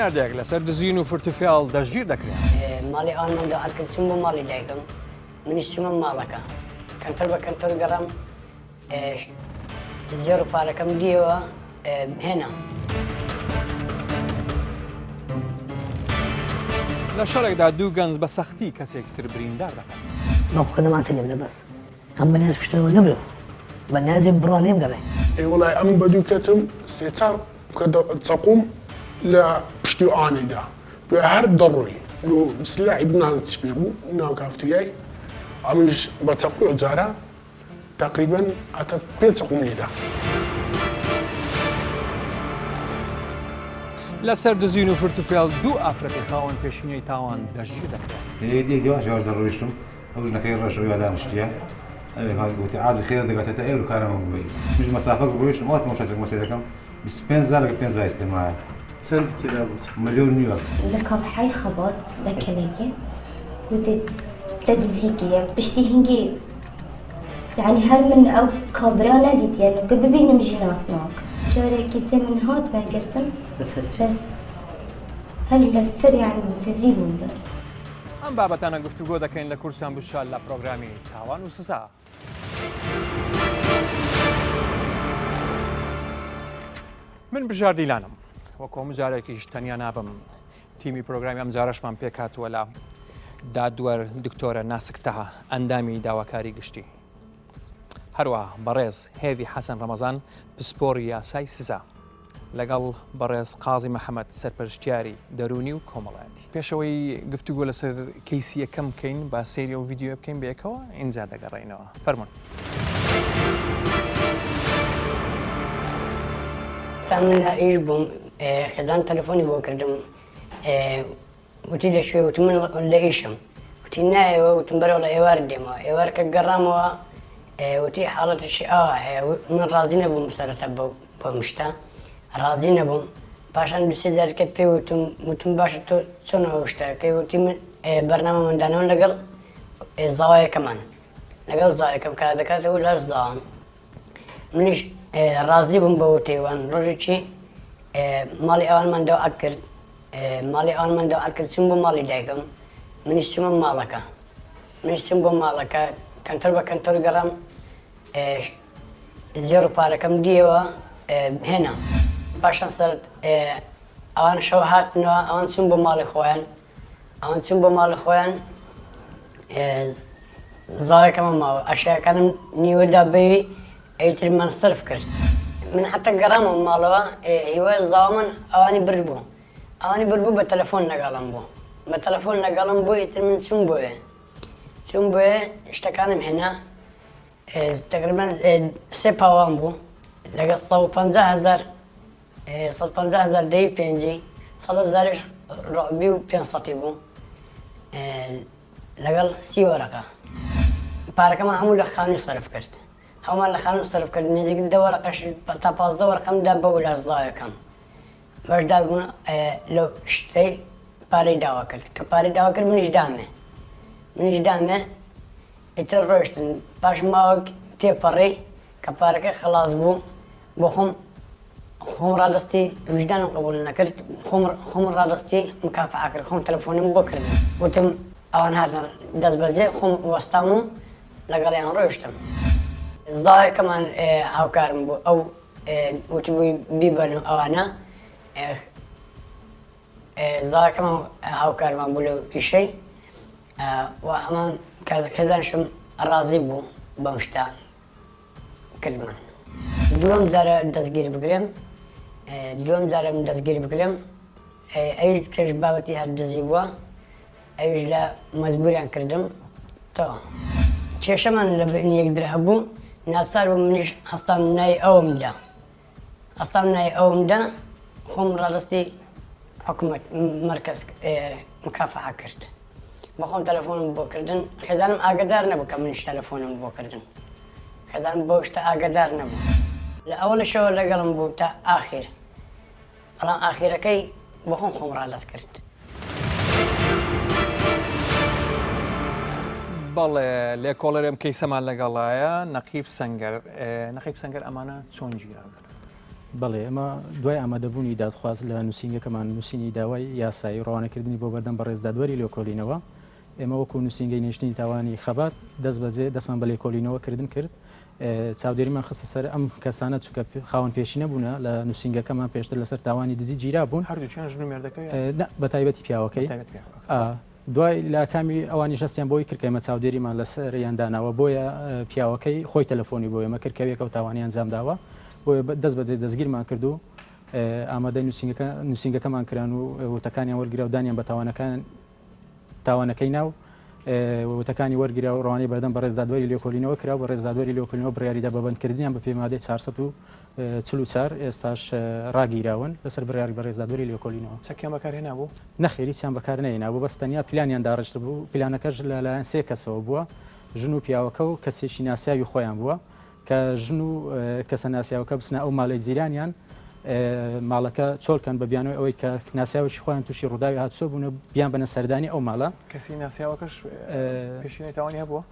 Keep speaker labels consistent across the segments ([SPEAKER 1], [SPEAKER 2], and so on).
[SPEAKER 1] بنیادێک لەسەر دزین و فرتوفیاڵ دەستگیر دەکرێن.
[SPEAKER 2] ماڵی ئەوانمان داهاتکرد چوون بۆ ماڵی دایکم منیش چوومە ماڵەکە کەنتەر بە کەنتەر گەڕام زێڕ و پارەکەم دیەوە هێنا.
[SPEAKER 1] لە شەڕێکدا دوو گەنج بە سەختی کەسێکتر بریندار دەکەن.
[SPEAKER 2] باوکە نەمانچە لێم لەبەس ئەم بەنیاز کوشتنەوە نەبرێ بەنیازێ بڕوا لێم گەڕێ.
[SPEAKER 3] وڵای ئەم بەدوو کەتم سێچار کە چەقوم لە پشتی ئانێدا هەر دەڕۆی سلاحی بنانت پێ بوو ناو کافتریای ئەمیش بە چەقوی جارە تقریبا ئەتە پێ چەقوم لێدا.
[SPEAKER 1] لەسەر دزین و فرتوفیاڵ دوو ئافرەتی خاوەن پێشینەی تاوان دەستگیر دەکرێن.
[SPEAKER 4] دیوان ژێوەش دەڕۆیشتم ئەو ژنەکەی ڕەشەوەی دانیشتیە گوتی ئازی خێر دەگاتێتە ئێوە کارەمە ببی مش مەسافە ڕۆیشتم ئەوە مۆشەسێک مەسێ دەکەم 25 لەگە 5 تێمایە
[SPEAKER 3] چەند تێدا بوو
[SPEAKER 4] ملیۆن نیوە
[SPEAKER 5] لە کاپحای خەبات لە کەلەکێ وتی تدزیکیە پشتی هنگی یعنی هەر من ئەو کابرا نەدیت یعنی کە ببینم ژی ناسناک جارێکی تێ من هات بەگرتم بەس هەر لەسەر یعنی دزی بووم لە
[SPEAKER 1] ئەم بابەتانە گفتوگۆ دەکەین لە کورسان بوشال لە پرۆگرامی تاوان و سزا. من بژار دیلانم وەکو هەموو جارێکیش تەنیا نابم تیمی پرۆگرامی ئەم جارەشمان پێکاتووە لە دادوەر دکتۆرە ناسکتەها ئەندامی داواکاری گشتی هەروەها بەڕێز هێوی حەسەن ڕەمەزان پسپۆڕی یاسای سزا لەگەڵ بەڕێز قازی مەحەمەد سەرپەرشتیاری دەرونی و کۆمەڵایەتی. پێشەوەی گفتوگۆ لەسەر کەیسی یەکەم بکەین با سێری و ڤیدیۆ بکەین بەیەکەوە ئینجا دەگەڕێینەوە. فەرموون.
[SPEAKER 2] من لە ئیش بووم خێزان تەلەفۆنی بۆ کردم وتی لە شوێ وتی من لە ئیشم وتی نایەوە وتم بەرەوە لە ئێوار دێمەوە ئێوار کە گەڕامەوە وتی حاڵەتشی ئاوا هەیە من ڕازی نەبووم سەرەتا بەم شتە ڕازی نەبووم پاشان دوسێ جارکە پێ وتم باشە تۆ چۆنەوە شتەکەی وتی من بەرنامە مندانەوە لەگەڵ زاوایەکەمان لەگەڵ زاوایەکەم کار دەکاتەوە لەش زاوام منیش ڕازی بووم بە وتێوان ڕۆژێکی ماڵی ئەوانمان داوات کرد ماڵی ئەوانمان داوات کرد چوون بۆ ماڵی دایکم منیش چوومە ماڵەکە منیش چوون بۆ ماڵەکە کەنتەر بە کەنتەر گەڕام زێڕ و پارەکەم دیەوە هێنا پاشان سەر ئەوان شەو هاتنەوە ئەوان چوون بۆ ماڵی خۆیان ئەوان چوون بۆ ماڵی خۆیان زاوایەکەمە ماوە ئەشیاکانم نیوەدا بەوی ئەیتر من سەرف کرد من حتا گەڕامەوە ماڵەوە هیوای زاوا من ئەوانی برد بوو ئەوانی برد بوو بە تەلەفۆن لەگەڵم بوو بە تەلەفۆن لەگەڵم بوو ئیتر من چوون بۆیە چوون بۆیە شتەکانم هێنا تقریبا سێ پاوان بوو لەگە 150,000 دەی پێنجی 100,000ش ڕۆبی و 500 بوو لەگەڵ 30 وەرەقە پارەکەمان هەموو لە خانووی سەرف کرد هەمومان لە خانوو سەرف کرد نزیک 10 وەرەقەش تا 15 وەرەقەمدا بە وەلاش زاویەکەم بەشدار بوون لەو شتەی پارەی داوا کرد کە پارەی داوا کرد منیش دامێ ئیتر ڕۆیشتن پاش ماوە تێپەڕی کە پارەکە خلاص بوو بۆ خۆم ڕادستی وجدانم قبول نەکرد خۆم ڕادستی مکافعە کرد خۆم تەلەفۆنم بۆ کردم وتم ئەوان هاتن دەست بەجێ خۆم وەستام و لەگەڵیان ڕۆیشتم زاوایەکەمان هاوکارم بوو ئەو وتی بووی بیبەرن ئەوانە زاوایەکەمان هاوکارمان بوو لەو ئیشەی و هەمان کەزانشم ڕازی بوو بەم شتە کردمان دووەم جارە دەستگیر بگرم ئەویش کەش بابەتی هەر دزی بووە ئەویش لە مەجبوریان کردم تەوا کێشەمان لە یەکدر هەبوو ناسار بوو منیش هەستام نای ئەومدا خۆم ڕادستی حکوومەت مەرکەز مکافعە کرد بە خۆم تەلەفۆنم بۆ کردن خێزانم ئاگادار نەبوو کە منیش تەلەفۆنم بۆ کردن خێزانم بۆ شتە ئاگادار نەبوو لە ئەوەشەوە لەگەڵم بوو تا ئاخیر بەڵام ئاخیرەکەی بۆ خۆم ڕادەست کرد.
[SPEAKER 1] بەڵێ لێکۆڵەرێم کەیسەمان لەگەڵایە نەقیب سەنگەر ئەمانە چۆن گیران
[SPEAKER 6] بەڵێ ئەمە دوای ئامادەبوونی دادخواست لە نووسینگەکەمان نووسینی داوای یاسایی ڕوانەکردنی بۆ بەردەم بە ڕێزدادوەری لێکۆڵینەوە ئێمە وەکو نووسینگەی نیشتنی تاوانی خەبات دەستمان بە لێکۆڵینەوە کردن کرد چاودێریمان خستە سەر ئەم کەسانە چونکە خاوەن پێشی نەبوونە لە نووسینگەکەمان پێشتر لەسەر تاوانی دزی گیرا بوون
[SPEAKER 1] هەردووچیان ژن و مێردەکەی
[SPEAKER 6] بە تایبەتی پیاوەکەی دوای لا کامی ئەوانی شەستیان بۆی کردکەمە چاودێریمان لەسەر یانداناوە بۆیە پیاوەکەی خۆی تەلەفۆنی بۆ ئێمە کردکەوێکە و تاوانی ئەنجام داوە بۆیە دەست بەجێ دەستگیرمان کردو ئامادەی نووسینگەکەمان کران و وتەکانیان وەرگرا و دانیان بە تاوانەکەی ناو وتەکانی وەرگرا و ڕوانەی بەردەم بە ڕێزدادوەری لێکۆڵینەوە کرا بە ڕێزدادوەری لێکۆڵینەوە بڕیاریدا بەبندکردنیان بە پێمادەی 444 ئێستاش ڕاگیراون لەسەر بڕیاری بە ڕێزدادوەری لێکۆڵینەوە
[SPEAKER 1] چەکیان بەکارهێنا بوو
[SPEAKER 6] نەخێری چیان بەکار نەهێنا بوو بەس تەنیا پلانیان داڕشت بوو پلانەکەش لەلایەن سێ کەسەوە بووە ژن و پیاوەکە و کەسێکی ناسیاوی خۆیان بووە کە ژن و کەسە ناسیاوەکە بچنە ئەو ماڵی زیرانیان ماڵەکە چۆڵکەن بە بیانەوەی ئەوەی کە ناسیاوەشی خۆیان تووشی ڕووداوی هاتووە بوون بیان بەنە سەردانی ئەو ماڵە
[SPEAKER 1] کەسی ناسیاوەکەش پێشینەی تاوانی هەبووە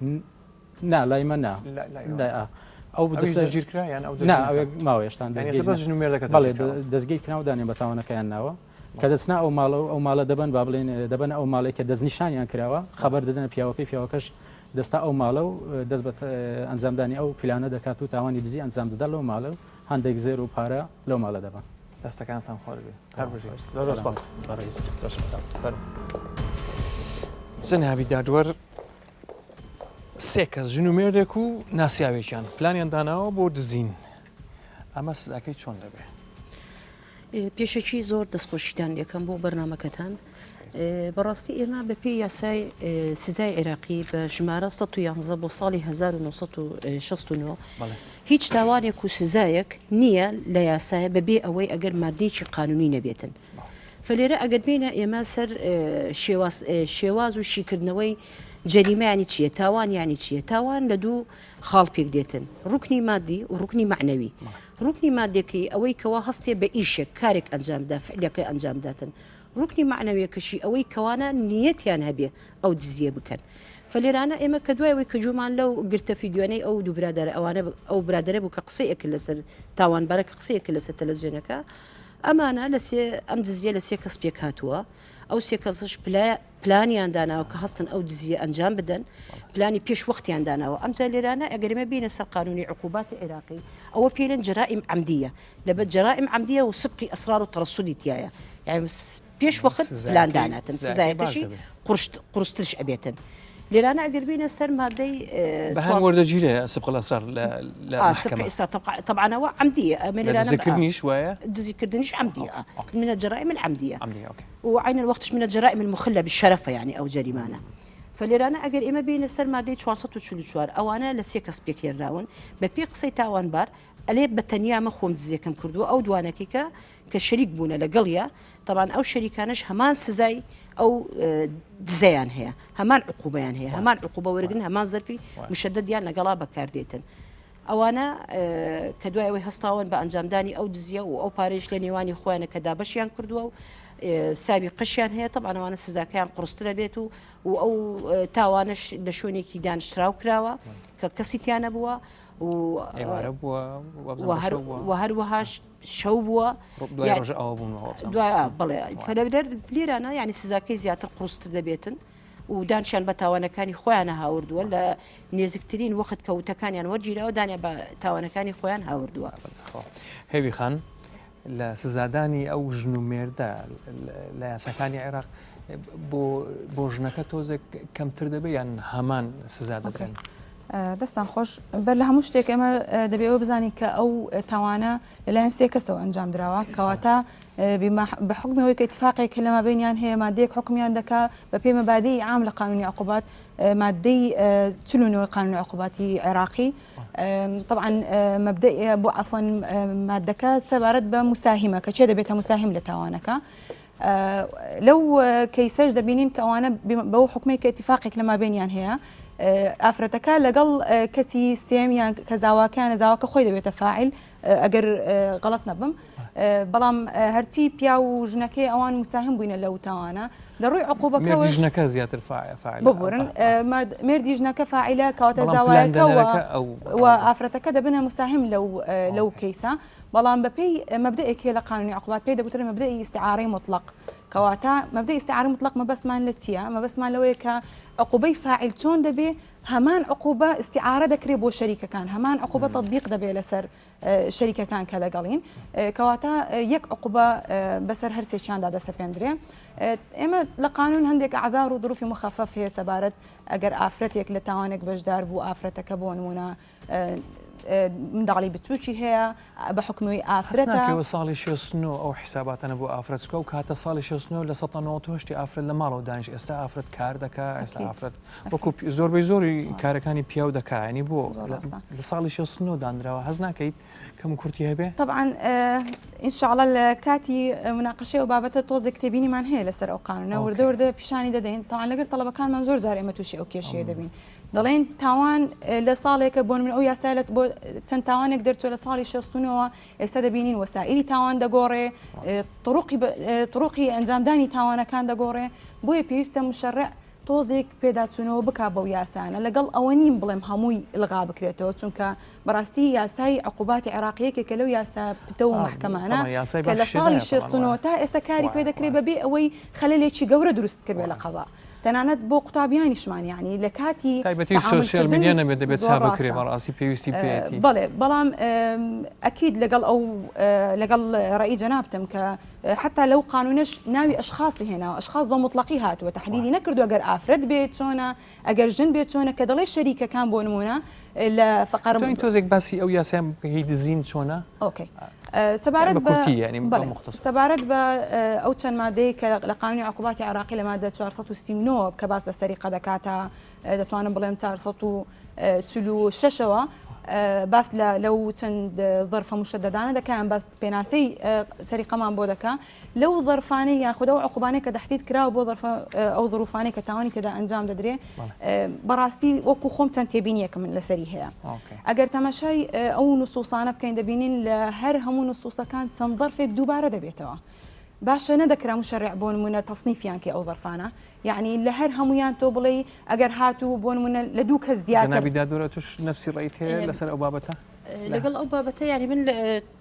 [SPEAKER 6] نا لای من نا ئەو
[SPEAKER 1] دەستگیرکرا یان ئەو
[SPEAKER 6] ماوەێشتان
[SPEAKER 1] بەڵێ
[SPEAKER 6] دەستگیر کراودانێ بە تاوانەکەیان ناوە کە دەچنا ئەو ماڵە ئەو ماڵە دەبن با بڵێن دەبن ئەو ماڵی کە دەستنیشانیان کراوە خەبەر دەدەن پیاوەکەش دەستا ئەو ماڵە و دەست بە ئەنجامدانی ئەو پلانە دەکات و تاوانی دزی ئەنجام دەدا لەو ماڵە و هەندێک زێر و پارە لەو ماڵە دەبن
[SPEAKER 1] دەستەکانتان خۆر جەنابی دادوەر سێ کەس ژن و مێردێک و ناسیاوێکیان پلانیان داناوە بۆ دزین ئەمە سزاکەی چۆن دەبێت
[SPEAKER 7] پێشەکی زۆر دەستخۆشیتان یەکەم بۆ بەرنمەکەتان بەڕاستی ئێمە بە پێی یاسای سزای عێراقی بە ژمارە 111 بۆ ساڵی 1969 هیچ تاوانێک و سزایەک نییە لە یاسایە بەبێ ئەوەی ئەگەر مادەیەکی قانونی نەبێتن فلێرە ئەگەر بینە ئێمە سەر شێواز و شیکردنەوەی جەریمەیانی چییە تاوانیانی چییە تاوان لە دوو خاڵ پێک دێتن ڕوکنی مادی و ڕوکنی معنەوی ڕوکنی مادێکی ئەوەی کەوا هەستێ بە ئیشێک کارێک ئەنجامدا فعلەکە ئەنجامداتن ڕوکنی معنەویەکەشی ئەوەی کەوانە نیەتیان هەبێ ئەو دزیە بکەن فلێرانە ئێمە کە دوایەوەی کە جومان لەو گرتە فیددیوانەی ئەو دوو برادرە ئەوانە ئەو برادرە بوو کە قسەیەکە لەسەر تاوانبارە کە قسەیەکە لەسەر تەلەڤیزیۆنەکە ئەمانە ئەم دزیە لە سێ کەس پێک هاتووە ئەو سێ کەسش پلانیان داناوە کە هەستن ئەو دزیە ئەنجام بدەن پلانی پێش وەختیان داناوە ئەمجا لێرانە ئەگەرمە بینە سەر قانونی عقوباتی عێراقی ئەوە پێلێن جرائم عەمدیە لەبەر جرائم عەمدیە و سبقی ئەسرار و تەڕەسوودی تایە یعنی پێش وەخت پلان داناتن سزایەکەشی قورسترش ئەبێتن لێرانە ئەگەر بینە سەر مادەی
[SPEAKER 1] بەهان وەردەگیرە سبق الأسرار لە
[SPEAKER 7] طبعاًەوە عەمدیە
[SPEAKER 1] دزیکردنیش وایە
[SPEAKER 7] دزیکردنیش عەمدیە من الجرائم العمدية وعين الوقتش من الجرائم المخلة بالشرف يعني أو جريمانة فلێرانە ئەگەر ئێمە بینە سەر مادەی 444 ئەوانە لە سێ کەس پێکێنراون بە پێ قسەی تاوانبار ئەلێ بە تەنیامە خۆم دزیەکەم کردووە ئەو دوانەکەیکە کە شەریک بوونە لەگەڵیە طبعاً ئەو شەریکانش هەمان سزای ئەو دزەیان هەیە هەمان عقوبەیان هەیە هەمان عقوبە وەرگن هەمان زەرفی مشەدەدیان لەگەڵا بەکاردێتن ئەوانە کە دوایەوەی هەستاون بە ئەنجامدانی ئەو دزیە و ئەو پارێش لە نێوانی خۆیانە کە دابەشیان کردووە و ساوی قشیان هەیە طبعاً ئەوانە سزاکەیان قورسترە بێت و ئەو تاوانش لە شوێنێکی دانیشتراو کراوە کە کەسیتیانە بووە و هەروەهاش شەو بووە بڵێ لێرانە ینی سزاکەی زیاتر قورستر دەبێتن و دانشیان بە تاوانەکانی خۆیانە هاوردووە لە نێزیکترین وەخت کەوتەکانیان وەرگیرەوە دانیا بە تاوانەکانی خۆیان هاوردووە
[SPEAKER 1] هێوی خان لە سزادانی ئەو ژن و مێردە لە یاساکانی عێراق بۆ ژنەکە تۆزێک کەمتر دەبێت یان هەمان سزا دەکەن
[SPEAKER 8] دەستان خۆش بەر لە هەموو شتێک ئێمە دەبێەوە بزانین کە ئەو تاوانە لەلایەن سێ کەسەوە ئەنجام درراوە کەواتە بە حکمەوەی کە اتفاقێک کە لەما بینیان هەیە مادەیەک حکمیان دەکا بە پێی مەبادەی عام لە قانونی عقوبات مادەی 49 قانونی عقوباتی عێراقی طبعا مبدئ بۆ عفوا مادەکە سەبارەت بە مساهمە کە چێ دەبێتە مساهم لە تاوانەکە لەو کەیسەش دەبینین کە ئەوانە بەو حکمەی کە اتفاقێک لەما بینیان هەیە ئافرەتەکە لەگەڵ کەسی سێمیان کە زاواکیانە زاواکە خۆی دەبێتە فاعل ئەگەر غەڵەت نەبم بەڵام هەرچی پیا و ژنەکەی ئەوان مساهم بووینە لەو تاوانە لە ڕووی
[SPEAKER 1] مێردی
[SPEAKER 8] عقوبەکەەوە
[SPEAKER 1] ژنەکە زیاتر فاعل
[SPEAKER 8] ببورن مێردی ژنەکە فاعیلە کەواتە زاوایەکەەوە و ئافرەتەکە دەبنە مساهم لەو کەیسە بەڵام بەپێی مەبدەیەکێ لە قانونی عقوبات پێی دەگوترێت مەبدەی استعارەی مطلق کەواتە مەبدەی استعارە مطلق مەبەستمان لە چییە؟ مەبەستمان لەوەیە کە عقوبەی فاعل چۆن دەبێ هەمان عقوبە استعارە دەکرێت بۆ شەریکەکان هەمان عقوبە تطبیق دەبێت لەسەر شەریکەکان کە لەگەڵین کەواتە یەک عقوبە بەسەر هەرسێکیاندا دەسەپێندرێ ئێمە لە قانون هەندێک ئاعذار و ظروفی مخەفەف هەیە سەبارەت ئەگەر ئافرەتێک لە تاوانێک بەشدار بوو ئافرەتەکە بۆ نمونە منداڵی بچووکی هەیە بە حکومی ئافرەتەوە
[SPEAKER 1] ساڵی 69 ئەو حساباتەنە بۆ ئافرەتکە و کاتە ساڵی 69 لە 1990 ئافرەت لە ماڵەوە دانیش ئێستا ئافرەت کار دەکات ئێستا ئافرەت وەکو زۆربەی زۆری کارەکانی پیاو دەکاینی بۆ لە ساڵی 69 دانراوە هەز ناکەیت کەم کورتی هەبێ
[SPEAKER 8] طبعا ئینشاءڵە لە کاتی مناقەشەی و بابەتە تۆزێک کتێبینیمان هەیە لەسەر ئەو قانونە وردە وردە پیشانی دەدەین تاوان لەگەر تەڵەبەکانمان زۆر جار ئێمە تووشی ئەو کێشەیە دەبین دەڵێن تاوان لە ساڵێکە بۆ من ئەو یاسالت بۆ چەند تاوانێک دەرچۆ لە ساڵی 69ەوە ئێستا دەبینین وەسائلی تاوان دەگۆڕێ طرقی ئەنجامدانی تاوانەکان دەگۆڕێ بۆیە پێویستە مشەڕع تۆزێک پێداچوونەوە بکا بەو یاسانە لەگەڵ ئەوە نیم بڵێم هەمووی لغا بکرێتەوە چونکە بەڕاستی یاسای عقوباتی عراقیەکە لەو یاسا پتە و محکەمانە کە لە ساڵی 69 تا ئێستا کاری پێ دەکرێت بەبێ ئەوەی خەلەلێکی گەورە دروست کردێ لە قەڵا تەنانەت بۆ قوتابیانیشمان یعنی لە کاتی
[SPEAKER 1] تایبەتی سوسیال میدیا نەبێت دەبێت چا بکرێ بەڕاستی پێویستی پێێتی
[SPEAKER 8] بەڵێ بەڵام ئەکید لەگەڵ ڕێی جەنابتم کە حتا لەو قانونش ناوی ئەشخاصی هێناوە ئەشخاص بە مطلقی هاتووە تحدیدی نەکردو ئەگەر ئافرەت بێت چۆنە ئەگەر ژن بێت چۆنە کە دەڵێ شەریکەکان بۆ نمونە لە فقر
[SPEAKER 1] تۆزێک باسی ئەو یاسایان بکەیت دزین چۆنە
[SPEAKER 8] ئۆکەی سەبارەت بە ئەو چەند مادەی کە لە قانونی عقوباتی عراقی لە مادە 439 کە باس لە سەریقە دەکاتە دەتوانم بڵێم 446ەوە باس لەو چەند ظرفە مشددانە دەکەیان باس پێناسەی سەریقەمان بۆ دەکا لەو ظرفانەی یاخودە و عقوبانەی کە تهدید کراوە بۆ ئەو ظروفانەی کە تاوانی تێدا ئەنجام دەدرێ بەڕاستی وەکو خۆم چەند تێبینیەکە من لەسەری هەیە ئەگەر تەماشای ئەو نوسوسانە بکەین دەبینین لە هەر هەموو نوسوسەکان چەند ظرفێک دووبارە دەبێتەوە باشە نەدەکرا مشەڕع بۆ نمونە تەصنیفیان کە ئەو ظرفانە یعنی لە هەر هەمویان تۆ بڵێ ئەگەر هاتوو بۆ نمونە لە دوو کەس زیاتر
[SPEAKER 1] نابیدادورە توش نفسی ڕێیت هەیە لەسەر ئەو بابەتە
[SPEAKER 7] لەگەڵ ئەو بابەتە یاری من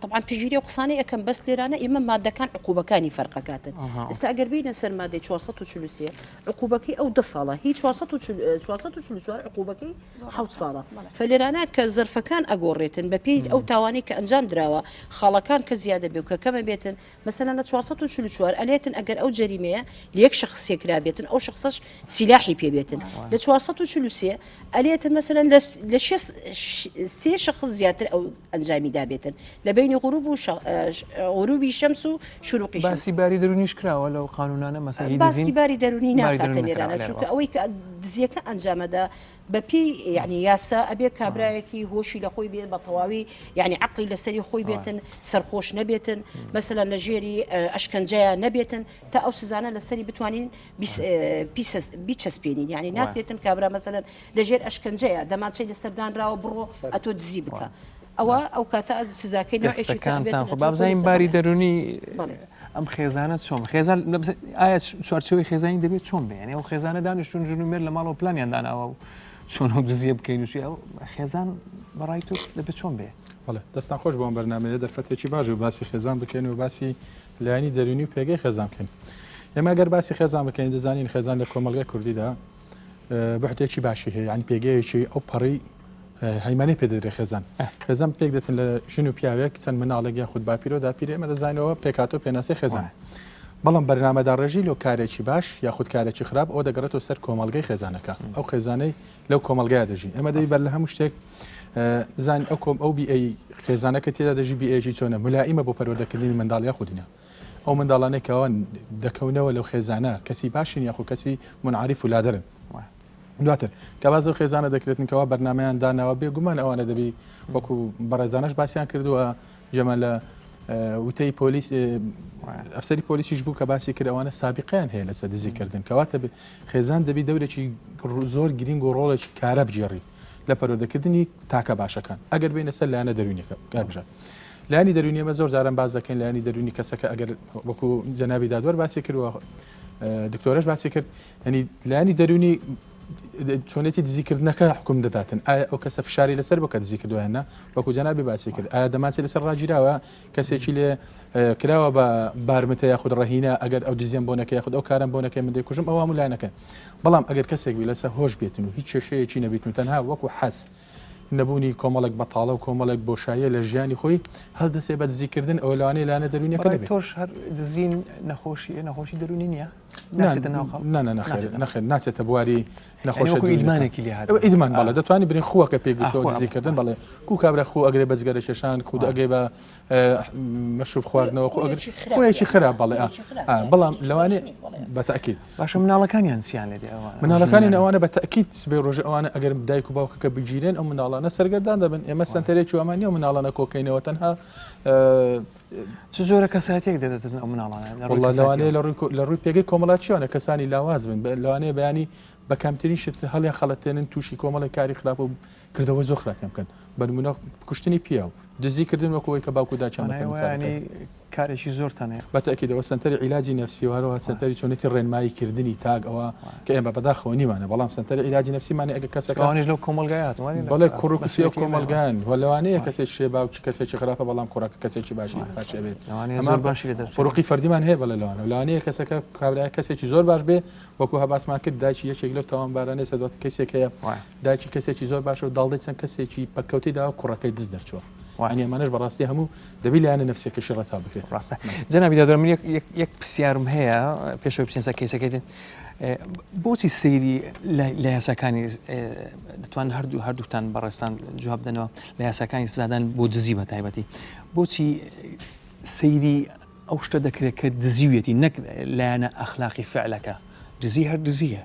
[SPEAKER 7] طبعا پژگیری و قسانەی ئەەکەم بەس لێرانە ئێمە مادەکان عقوبەکانی فەرقەکاتن ئێستا ئەگەر بینە سەر مادەی 443 عقوبەکەی ئەو 10 ساڵە هیچ 444 عقوبەکەی 7 ساڵە فلێرانە کە زەرفەکان ئەگۆڕێتن بە پێی ئەو تاوانی کە ئەنجام درراوە خاڵەکان کە زیادە بێ و کە کەمە بێتن مەسەلەن لە 444 ئەلێتن ئەگەر ئەو جەریمەیە لە یەک شخصێکرا بێتن ئەو شخصش سیلاحی پێ بێتن لە 443 ئەلێتن مەسەلەن لە سێ شخص زیاتر ئەو ئەنجامی دابێتن لە بینی غروبی شەمس و شروقی شەمس
[SPEAKER 1] باسی باری دەرونیش کراوە لەو قانونانە مەسەڵی
[SPEAKER 7] باسی باری دەرونی ناکاتە لێرانە چونکە ئەوەی کە دزیەکە ئەنجامەدا بەپی یعنی یاسا ئەبێ کابرایەکی هۆشی لە خۆی بێت بە تەواوی یعنی عقلی لەسەری خۆی بێتن سەرخۆش نەبێتن مەسەلەن لە ژێری ئەشکەنجەیە نەبێتن تا ئەو سزانە لەسەری بتوانین بیچەسپێنین یعنی ناکرێتن کابرا مەسەلەن لە ژێر ئەشکەنجەیە دەمانچەی لەسەردانراوە بڕۆ ئەتۆ دزی بکە ئەوە ئەو کاتە سزاکەی
[SPEAKER 1] دەستەکانتان خۆ بابزانین باری دەرونی ئەم خێزانە چۆن خێزان ئایا چوارچەوەی خێزانی دەبێت چۆن بێ ئەو خێزانە دانیشتون ژنومێر لە ماڵەوە پلانیان داناوە و چۆن ئەو دزیە بکەین وشی ئەو خێزان بەڕای تۆ دەبێت چۆن بێ
[SPEAKER 9] بەڵێ دەستان خۆش بۆم بەرنامەیە دەرفەتێکی باش و باسی خێزان بکەین و باسی لایانی دەرونی و پێگەی خێزان بکەین ئێمە گەر باسی خێزان بکەین دەزانین خێزان لە کۆمەڵگەی کوردیدا بەحتێکی باشی هەیە ینی پێگەیەکی ئەو پەڕی هەیمانەی پێدەدرێ خێزان خێزان پێک دێتن لە ژن و پیاوێک چەند مناڵێک یا خود باپیرۆ داپیرێ ئێمە دەزانەوە پێکاتۆ پێناسی خێزان بەڵام بەرنامەدا ڕێژی لۆ کارێکی باش یاخود کارێکی خراپ ئەو دەگەڕێتەوە سەر کۆمەڵگەی خێزانەکە ئەو خێزانەی لەو کۆمەلگای دەژی ئەمە دەبی بەر لە هەموو شتێک زان ئەو بیئەی خێزانەکە تێدا دەژی بیئێکی چۆنە ملائیمە بۆ پەروەردەکردنی منداڵ یا خودینە ئەو منداڵانەی کەەوە دەکەونەوە لەو خێزانە کەسی باشین یاخود کەسی منعریف و لادرن دواتر کە باز ئەو خێزانە دەکرێتن کەەوە بەرنمەیان داناوە بێگومان ئەوانە دەبی وەکو بەڕێزانش باسییان کردووە جەمە لە وتەی پۆلیس ئەفسەری پۆلیسیش بوو کە باسی کردەوانە سابقیان هەیە لەسەر دزیکردن کەواتە خێزان دەبی دەورێکی زۆر گرنگ و ڕۆڵێکی کارە بجێڕی لە پەروەردەکردنی تاکە باشەکان ئەگەر بینە سەر لایەنە دەرونیەکە کار بژات لانی دەرونی ئەمە زۆر جاران باز دەکەین لانی دەرونی کەسەکە ئەگەر وەکو جەنابی دادوەر باسی کردووە دکتۆرەش باسی کرد ینی لانی دەرونی چۆنێتی دزیکردنەکە حکوم دەداتن ئایا ئەو کەسە فشاری لەسەر بۆ کە دزی کردوێنە وەکو جەنابی باسی کرد ئایا دەماچی لەسەر ڕاگیراوە کەسێکی لێ کراوە بە بارمتە یاخود ڕەهینە ئەگەر ئەو دزیان بۆ نەکە یاخود ئەو کارم بۆ نەکەی من دەیکوژم ئەوە مولانەکە بەڵام ئەگەر کەسێک بی لەسەر هۆش بێتن و هیچ کێشەیەکی نەبێت و تەنها وەکو حەس نەبوونی کۆمەڵک بەتاڵە و کۆمەڵک بۆشایە لە ژیانی خۆی هەڵدەسێ بە دزیکردن ئەو لەوانەیە لانە دەرونیەکە نەبێت
[SPEAKER 1] تۆش هەر دزین نەخۆشی دەرونی نییە
[SPEAKER 9] نەخێر ناچێتە بواری نەخۆشی
[SPEAKER 1] ئیدمانێکی لێ هات
[SPEAKER 9] ئیدمان بەڵێ دەتوانانی برین خووەکە پێگرتەوە دزیکردن بەڵێ کو کابرا خو ئەگرێ بەجگەرە شێشان خود ئەگەی بە مەشروب خواردنەوە خۆیەکی خراپ بەڵێ بەڵام لەوانێ بەتەکید
[SPEAKER 1] باشە مناڵەکانیان چیان لێ
[SPEAKER 9] مناڵەکانی ئەوانە بەتەکید سبەی ڕۆژە ئەوانە ئەگەر دایک و باوکەکە بگیرێن ئەو مناڵانە سەرگەردان دەبن ئێمە سنتەرێکی ئەمانیە و مناڵانە کۆکەینەوە تەنها
[SPEAKER 1] زۆرە کەساتێک دەدەتەزن ئەو مناڵانە
[SPEAKER 9] لەوانەیە لە ڕووی پێگەی کۆمەڵاتیانە کەسانی لاواز بن لەوانەیە بەیانی بە کامترین شت هەڵیان خەڵەتێنن تووشی کۆمەڵی کاری خراپ و کردەوە زۆر خراپیان بکەن بەنمونە کوشتنی پیاو دزیکردن وەکوەوەی کە باوکو داچان
[SPEAKER 1] کارێکی زۆر تەنەیە
[SPEAKER 9] بەتەکیدەوە سنتەری عیلاجی نەفسی و هەروەها سنتەری چۆنێتی ڕێنماییکردنی تاگ ئەوە کە ئێمە بەداخەوە نیمانە بەڵام سنتەری عیلاجی نەفسیمانە ئەگە کەسەکانیش
[SPEAKER 1] لەو کۆمەلگایات
[SPEAKER 9] بەڵێ کوڕکوسی و کۆمەلگان و لەوانەیە کەسێک شێ باوکی کەسێکی خراپە بەڵام کوڕەکە کەسێکی باشی باشێت
[SPEAKER 1] زۆر باشی لە
[SPEAKER 9] فڕوقی فەردیمان هەیە بەڵێ لەوانەیە کەسەکە کابرای کەسێکی زۆر باش بێ وەکو هەباسمان کرد دایکی یەکێک لەو تاوانبارانەی سەدوات کەسێک هەیە دایکی کەسێکی زۆر باشە و داڵدەی چەند کەسێکی پەککەوتی داوە کوڕەکەی دز دەرچووە وانی ئەمانەش بەڕاستی هەموو دەبی لایەنە نەفسیەکەشی ڕەچاو بکرێت
[SPEAKER 1] ڕاستە جەنابی دادوەر من یەک پرسیارم هەیە پێشەوەی بچینسە کەیسەکەیتن بۆچی سەیری لە یاساکانی دەتوان هەردووتان بەڕێستان جواب دەنەوە لە یاساکانی سزادان بۆ دزی بە تایبەتی بۆچی سەیری ئەو شتە دەکرێت کە دزیوێتی نەک لایەنە ئەخلاقی فعلەکە دزی هەر دزیە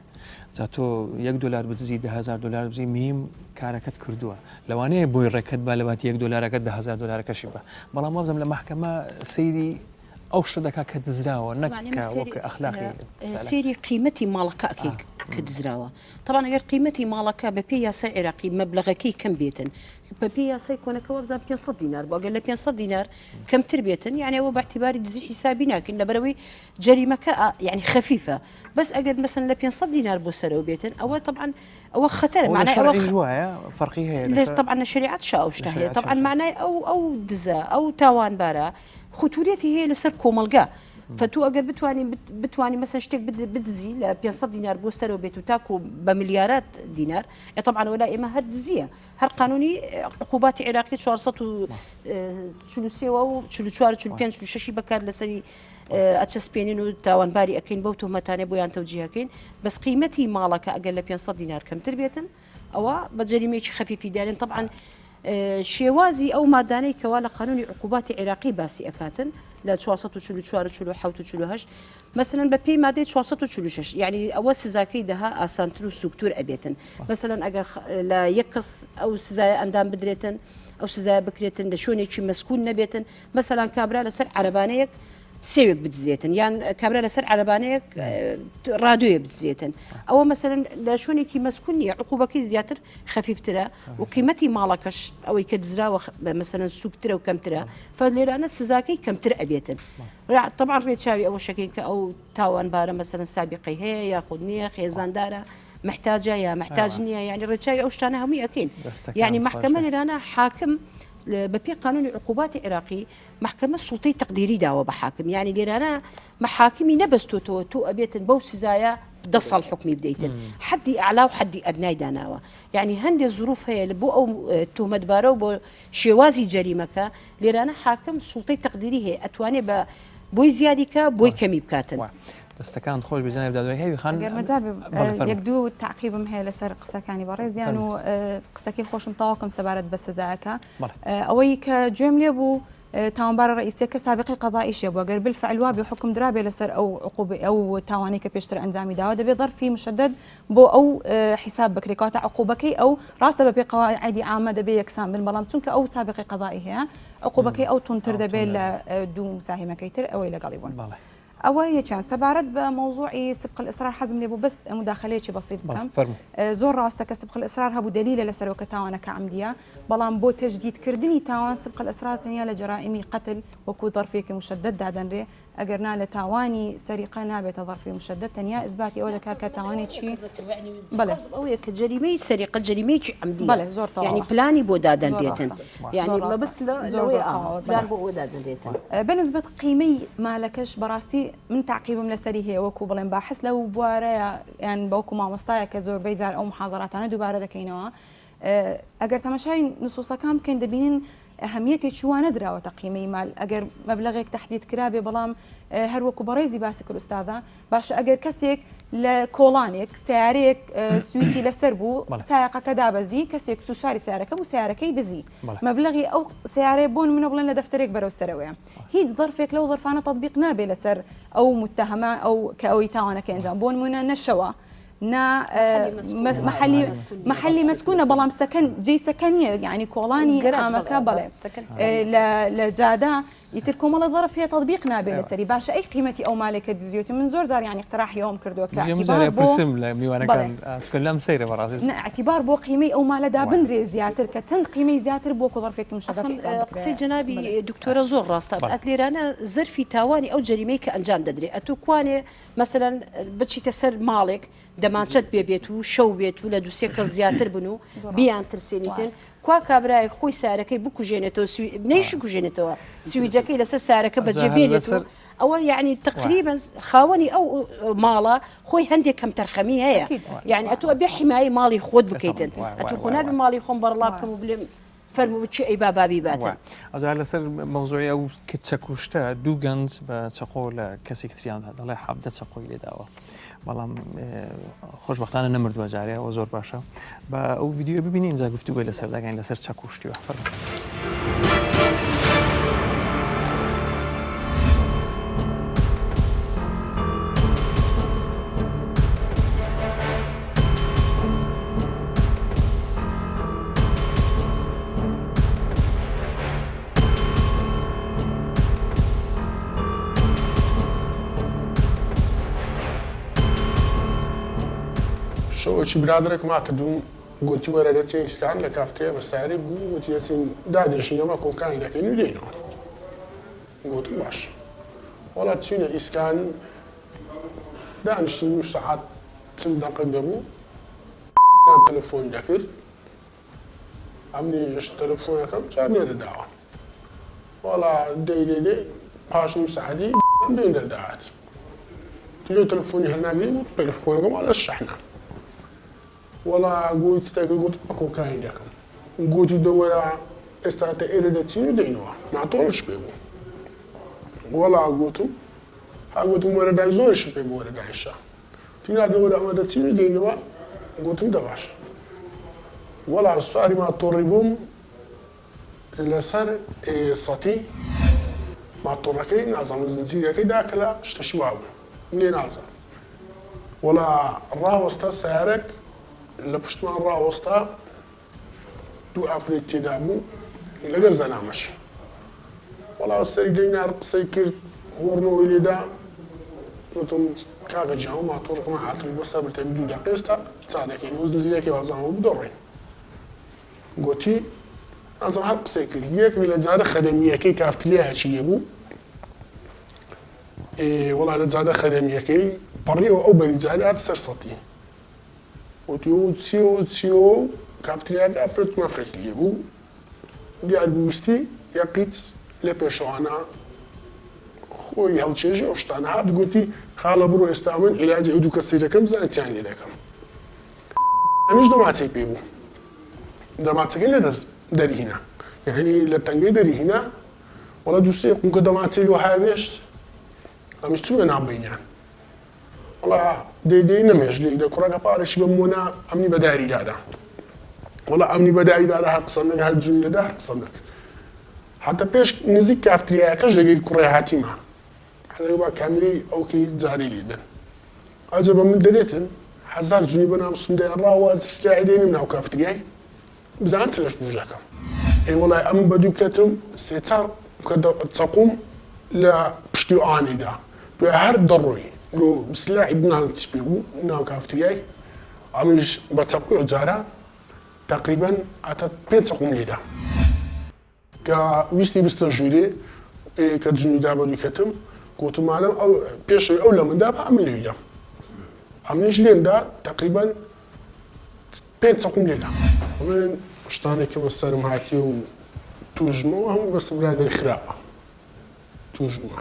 [SPEAKER 1] جا تۆ $1 بدزی $10,000 بزی میم کارەکەت کردووە لەوانەیە بۆی ڕێکەت با لەبات $1 $10,000کەشی بە بەڵام وەبزم لە محکەمە سەیری ئەو شتە دەکا کە دزراوە نەکە وەکە ئەخلاقی
[SPEAKER 7] سێری قیمەتی ماڵەکە کە دزراوە طبعا ئەگەر قیمەتی ماڵەکە بە پێی یاسای عێراقی مەبلەغەکەی کەم بێتن بە پێی یاسای کۆنەکەەوە بزان 500 دینار بۆ ئەگەر لە 500 دینار کەمتر بێتن یعنی ئەوە باعتیباری دزی حیسابی ناکەین لەبەرەوەی جەریمەکە یعنی خەفیفە بەس ئەگەر مەسەن لە 500 دینار بۆ سەرەوە بێتن ئەوە طبعا ئەوە خەتەرە معنای ئەوە
[SPEAKER 1] فەرقی هەیە
[SPEAKER 7] طبعا لە شریعەت شاو شتە هەیە طبعا معنای ئەو دزە ئەو تاوانبارە خطورەتی هەیە لەسەر کۆمەلگا فتو ئەگەر بتوانی مەسەن شتێک بدزی لە 500 دینار بۆ سەرەوە بێت و تاکو بە ملیارات دینار طبعا ولا ئێمە هەر دزیە هەر قانونی عقوباتی عێراقی 443 و 44 45 46 بەکار لەسەری ئەچەسپێنین و تاوانباری ئەەکەین بەو تۆمەتانێ بۆیان تەوجیهەکەین بەس قیمەتی ماڵەکە ئەگەر لە 500 دینار کەمتر بێتن ئەوە بە جەریمەیەکی خەفیفی دارێن طبعا شێوازی ئەو مادانەی کەوا لە قانونی عقوباتی عێراقی باسی ئەکاتن لە 444 48 مثلا بە پێی مادەی 446 یعنی ئەوە سزاکەی دەها ئاسانتر و سوکتور ئەبێتن مثلا ئەگەر لە یەک کەس ئەو سزای ئەندام بدرێتن ئەو سزای بکرێتن لە شوێنێکی مەسکون نەبێتن مثلا کابرا لەسەر عەرەبانەیەک سێوێک بدزێتن یان کابرا لەسەر عەرەبانەیەک ڕادۆیە بدزێتن ئەوە مثلا لە شوێنێکی مەسکون نیە عقوبەکەی زیاتر خەفیفترە و قیمەتی ماڵەکەش ئەوەی کە دزراوە مثلا سوکترە و کەمترە فلێرانە سزاکەی کەمتر ئەبێتن طبعا ڕێچاوی ئەوە شەکەین کە ئەو تاوانبارە مثلا سابقەی هەیە یاخود نییە خێزاندارە محتاجە یا محتاج نییە یعنی ڕێچاوی ئەو شتانە هەمووی ئەکەین یعنی محکەمە لێرانە حاکم بەپێی قانونی عقوباتی عێراقی محکەمە سوڵتەی تەقدیری داوە بە حاکم یعنی لێرانە محاکمی نەبەستۆتەوە تۆ ئەبێتن بەو سزایە 10 ساڵ حکمی بدەیتن حدی ئەعلا و حدی ئەدنای داناوە یعنی هەندێک ظروف هەیە بۆ ئەو تۆمەتبارە و بۆ شێوازی جەریمەکە لێرانە حاکم سوڵتەی تەقدیری هەیە ئەتوانێت بە بۆی زیادیکە بۆی کەمی بکاتن
[SPEAKER 1] دەستەکان خۆش بجانێ دادوای هەیە خان
[SPEAKER 8] یەک دوو تعقیبم هەیە لەسەر قسەکانی بەڕێزیان و قسەکەی خۆشم تاواکەم سەبارەت بە سزاکە ئەوەی کە گوێم لێ بوو تاوانبارە ڕئیسەکە سابقی قەضائیشە بووە گەر بالفعل وابێ حکم درابێ لەسەر ئەو عقوبە ئەو تاوانی کە پێشتر ئەنجامی داوە دەبێت ظرفی مشدد بۆ ئەو حساب بکرێتاتە عقوبەکەی ئەو ڕاستە بەپێی قەواعیدی عامە دەبێت یەکسان بن بەڵام چونکە ئەو سابقی قەضایی هەیە عقوبەکەی ئەو تونتر دەبێت لە دوو مساهمەکەی تر ئەوەی لەگەڵی بوون ئەوە یەکیان سەبارەت بە مەوزوعی سبق الإصرار حەزم لێ بوو بەس مداخلەیەکی بەسیط بکەم زۆر ڕاستە کە سبق الإصرار هەبوو دلیلە لەسەرەوە کە تاوانەکە عەمدیە بەڵام بۆ تەجدیدکردنی تاوان سبق الإصرار تەنیا لە جەرائمی قەتل وەکو ظەرفێکی مشدد دادەنرێ ئەگەرنا لە تاوانی سەریقە نابێتە ظەرفی مشدد تەنیا ئیثباتی ئەوە دەکات کە تاوانێکی
[SPEAKER 7] بەڵێ ئەوەیە کە جەریمەی سەریقە جەریمەیەکی عەمدیە
[SPEAKER 8] بەڵێ زۆر
[SPEAKER 7] یعنی پلانی بۆ دادەنرێتن یعنی مەبەست لەوەی پلان بۆ ئەوە دادەنرێتن
[SPEAKER 8] بەنسبەت قیمەی مالەکەش بەڕاستی من تعقیبم لەسەری هەیە وەکو بڵێن باحث لەو بوارەیە یان بەوکو مامۆستایە کە زۆربەی جار ئەو محاضراتانە دووبارە دەکەینەوە ئەگەر تەماشای نصوصەکان بکەین دەبینین ئەهەمیەتێکی وانە دراوەتە قیمەی مال ئەگەر مەبلەغێک تەحدید کرابێ بەڵام هەروەکو بەڕێزی باسی کرد ئوستادا باشە ئەگەر کەسێک لە کۆڵانێک سیارەیەک سویتی لەسەر بوو سایقەکە دابەزی کەسێک چوو سواری سیارەکە بوو سیارەکەی دزی مەبلەغی ئەو سیارەیە بۆن منە بڵێن لە دەفتەرێک بەرەو سەرەوەیە هیچ ظەرفێک لەو ظەرفانە تەطبیق نابێ لەسەر ئەو متتەهەمە ئەو کە ئەوەی تاوانەکە ئەنجام بۆ نمونە نەشەوە نا محلی مسكونة بلام سكن جي سكنية يعني كولاني عامكا بلام لجادا يتركم الله ظرف هي تطبيق نابل سري باشا اي قيمتي او مالك دزيوتي من زور زار يعني اقتراح يوم كردو
[SPEAKER 1] كاعتبار بو وانا كان كلام سيره براسي
[SPEAKER 8] اعتبار بو قيمي او مال دا بندري زياتر كتن قيمي زياتر بو ظرفك مشدد
[SPEAKER 7] قصي جنابي دكتوره زور راست اتلي رانا زرفي تاواني او جريمه كانجام ددري اتو كواني مثلا بتشي تسر مالك دەمانچەت بێت و شەو بێت و لە دووسێکە زیاتر بن و بیان ترسێنیتن کوا کابرای خۆی سارەکەی بکوژێنێتەوە نەیش کوژێنێتەوە سویجەکەی لەسەر سارەکە بەجێبێت و ئەوە یعنی تقریبا خاوەنی ئەو ماڵە خۆی هەندێک کەم تەرخەمی هەیە یعنی ئەتووە بێ حیمایی ماڵی خۆت بکەیتن ئەتوو خۆنابی ماڵی خۆم بەرڵا بکەم و بلێم فەرموو بچی ئەی بابابی باتن
[SPEAKER 1] ئەوجا لەسەر مەوزوعی ئەو کچە کوشتە دوو گەنج بە چەقۆ لە کەسێک تریان دەڵێ حەبدە چەقۆی لێداوە بەڵام خۆشبەختانە نەمردووە جارەیەوە زۆر باشە بە ئەو ڤیدیۆ ببینین اینجا گفتوگۆی لەسەر دەگەین لەسەر چەک کوشتیوە
[SPEAKER 3] شەوەکی برادێک ماکردوم گوتی وەرە دەچێ ئیسکان لە کافتەیە بە ساری بوو گوتی دەچین دادێشینەوە کۆکانی دەکەین و دێنەوە گوتم باش وەڵا چوینە ئیسکان دانیشتین و سەعات چند دەقە دەبوو تەلەفۆن دەکرد ئەمنی هێشت تەلەفۆنەکەم جار نێدەداوە وەڵا دەی پاش و سەعەتی بێن دەرداهات تلو تەلەفۆنی هەرناگرین و تەلەفۆنەکەم وەڵا شەحنە وەڵا گوت ستێکە گوت کۆکانی دەکەم گوتی دەوەرە ئێستا تا ئێرە دەچین و دەینەوە ناتۆڵش پێ بوو وەڵا گوتم هاگوتم وەرەدای زۆرش پێ بوو وەرەدایشە تینا دەوەرە ئەمە دەچین و دەینەوە گوتم دەباش وەڵا سواری ماتۆڕی بووم لەسەر سەتی ماتۆڕەکەی نازانم زنجیرەکەی داکەلا شتەشی وا بوو لێ نازانم وەڵا ڕاوەستە سیارێک لە پشتمان ڕاوەستا دوو ئافرێت تێدا بوو لەگەر زەنامەش وەڵا سەری دەینار قسەی کرد وەڕنەوەی لێدا وتم کاکە جیاوە ماتۆڕەکەمان هاتووی بە سەبرتەوی دوو دەقە ئێستا چا دەکەین وە زنجیرەکەی وازانەوە بدۆڕێن گوتی نازانم هەر قسەی کرد یەک لە جادە خەدەمیەکەی کافتلیایەکی لێ بوو وەڵا لە جادە خەدەمیەکەی پەڕیەوە ئەو بەریجاری هات سەر سەتی وتیەوە چیەوە کافتریاکە ئەفرەت مەفرەتی لێ بوو دیار بویستی یەک قیچ لە پێشەوانە خۆی هەڵچێژی ئەو شتانە هات گوتی خاڵە بڕۆ ئێستا من عیلاجی ئەو دوو کەسەی دەکەم زانستیان لێ دەکەم ئەمیش دەماچەی پێ بوو دەماچەکەی لە دەریهینە یعنی لە تەنگەی دەریهینە وەڵا دووسێ قوکە دەماچەی لۆ هاوێشت ئەمیش چووە نابینیان وەڵا دەیدەی نەمێژلی لە کوڕەکە پارێکی بەم وەنا ئەمنی بەداری دادا وەڵا ئەمنی بەداری دادا هەر قسە نەکرد هەر جوون لەدا هەر قسە نەکرد حتى پێش نزیک کافتریایەکەش لەگەی کوڕێ هاتیمە حەزەکە با کامێرەی ئەوکەی جارێ لێدەن ئەجە بە من دەرێتن هەزار جوونی بەنام سوندەی ڕاوە فسلای دێنم ناو کافتریای بزان چ لەش بژەکەم وەڵای ئەم بە دوو کەتم سێ چار چەقوم لە پشتی ئانیدا هەر دەڕۆی سلاحی بنانچ پێ بوو ناو کافتریای ئەمیش بە چەقوی جارە تقریبا ئەتە 5 چەقوم لێدا کە ویستی بستە ژوورێ کە جنودا بەریکەتم گوتمانم ئەو پێشەوەی ئەو لە مندا بە ئەمن لێدا ئەمنیش لێندا تقریبا 5 چەقوم لێدا من شتانێکی بە سەرم هاتی و توژمەوە هەموو بە سبرادەری خراپە توژمە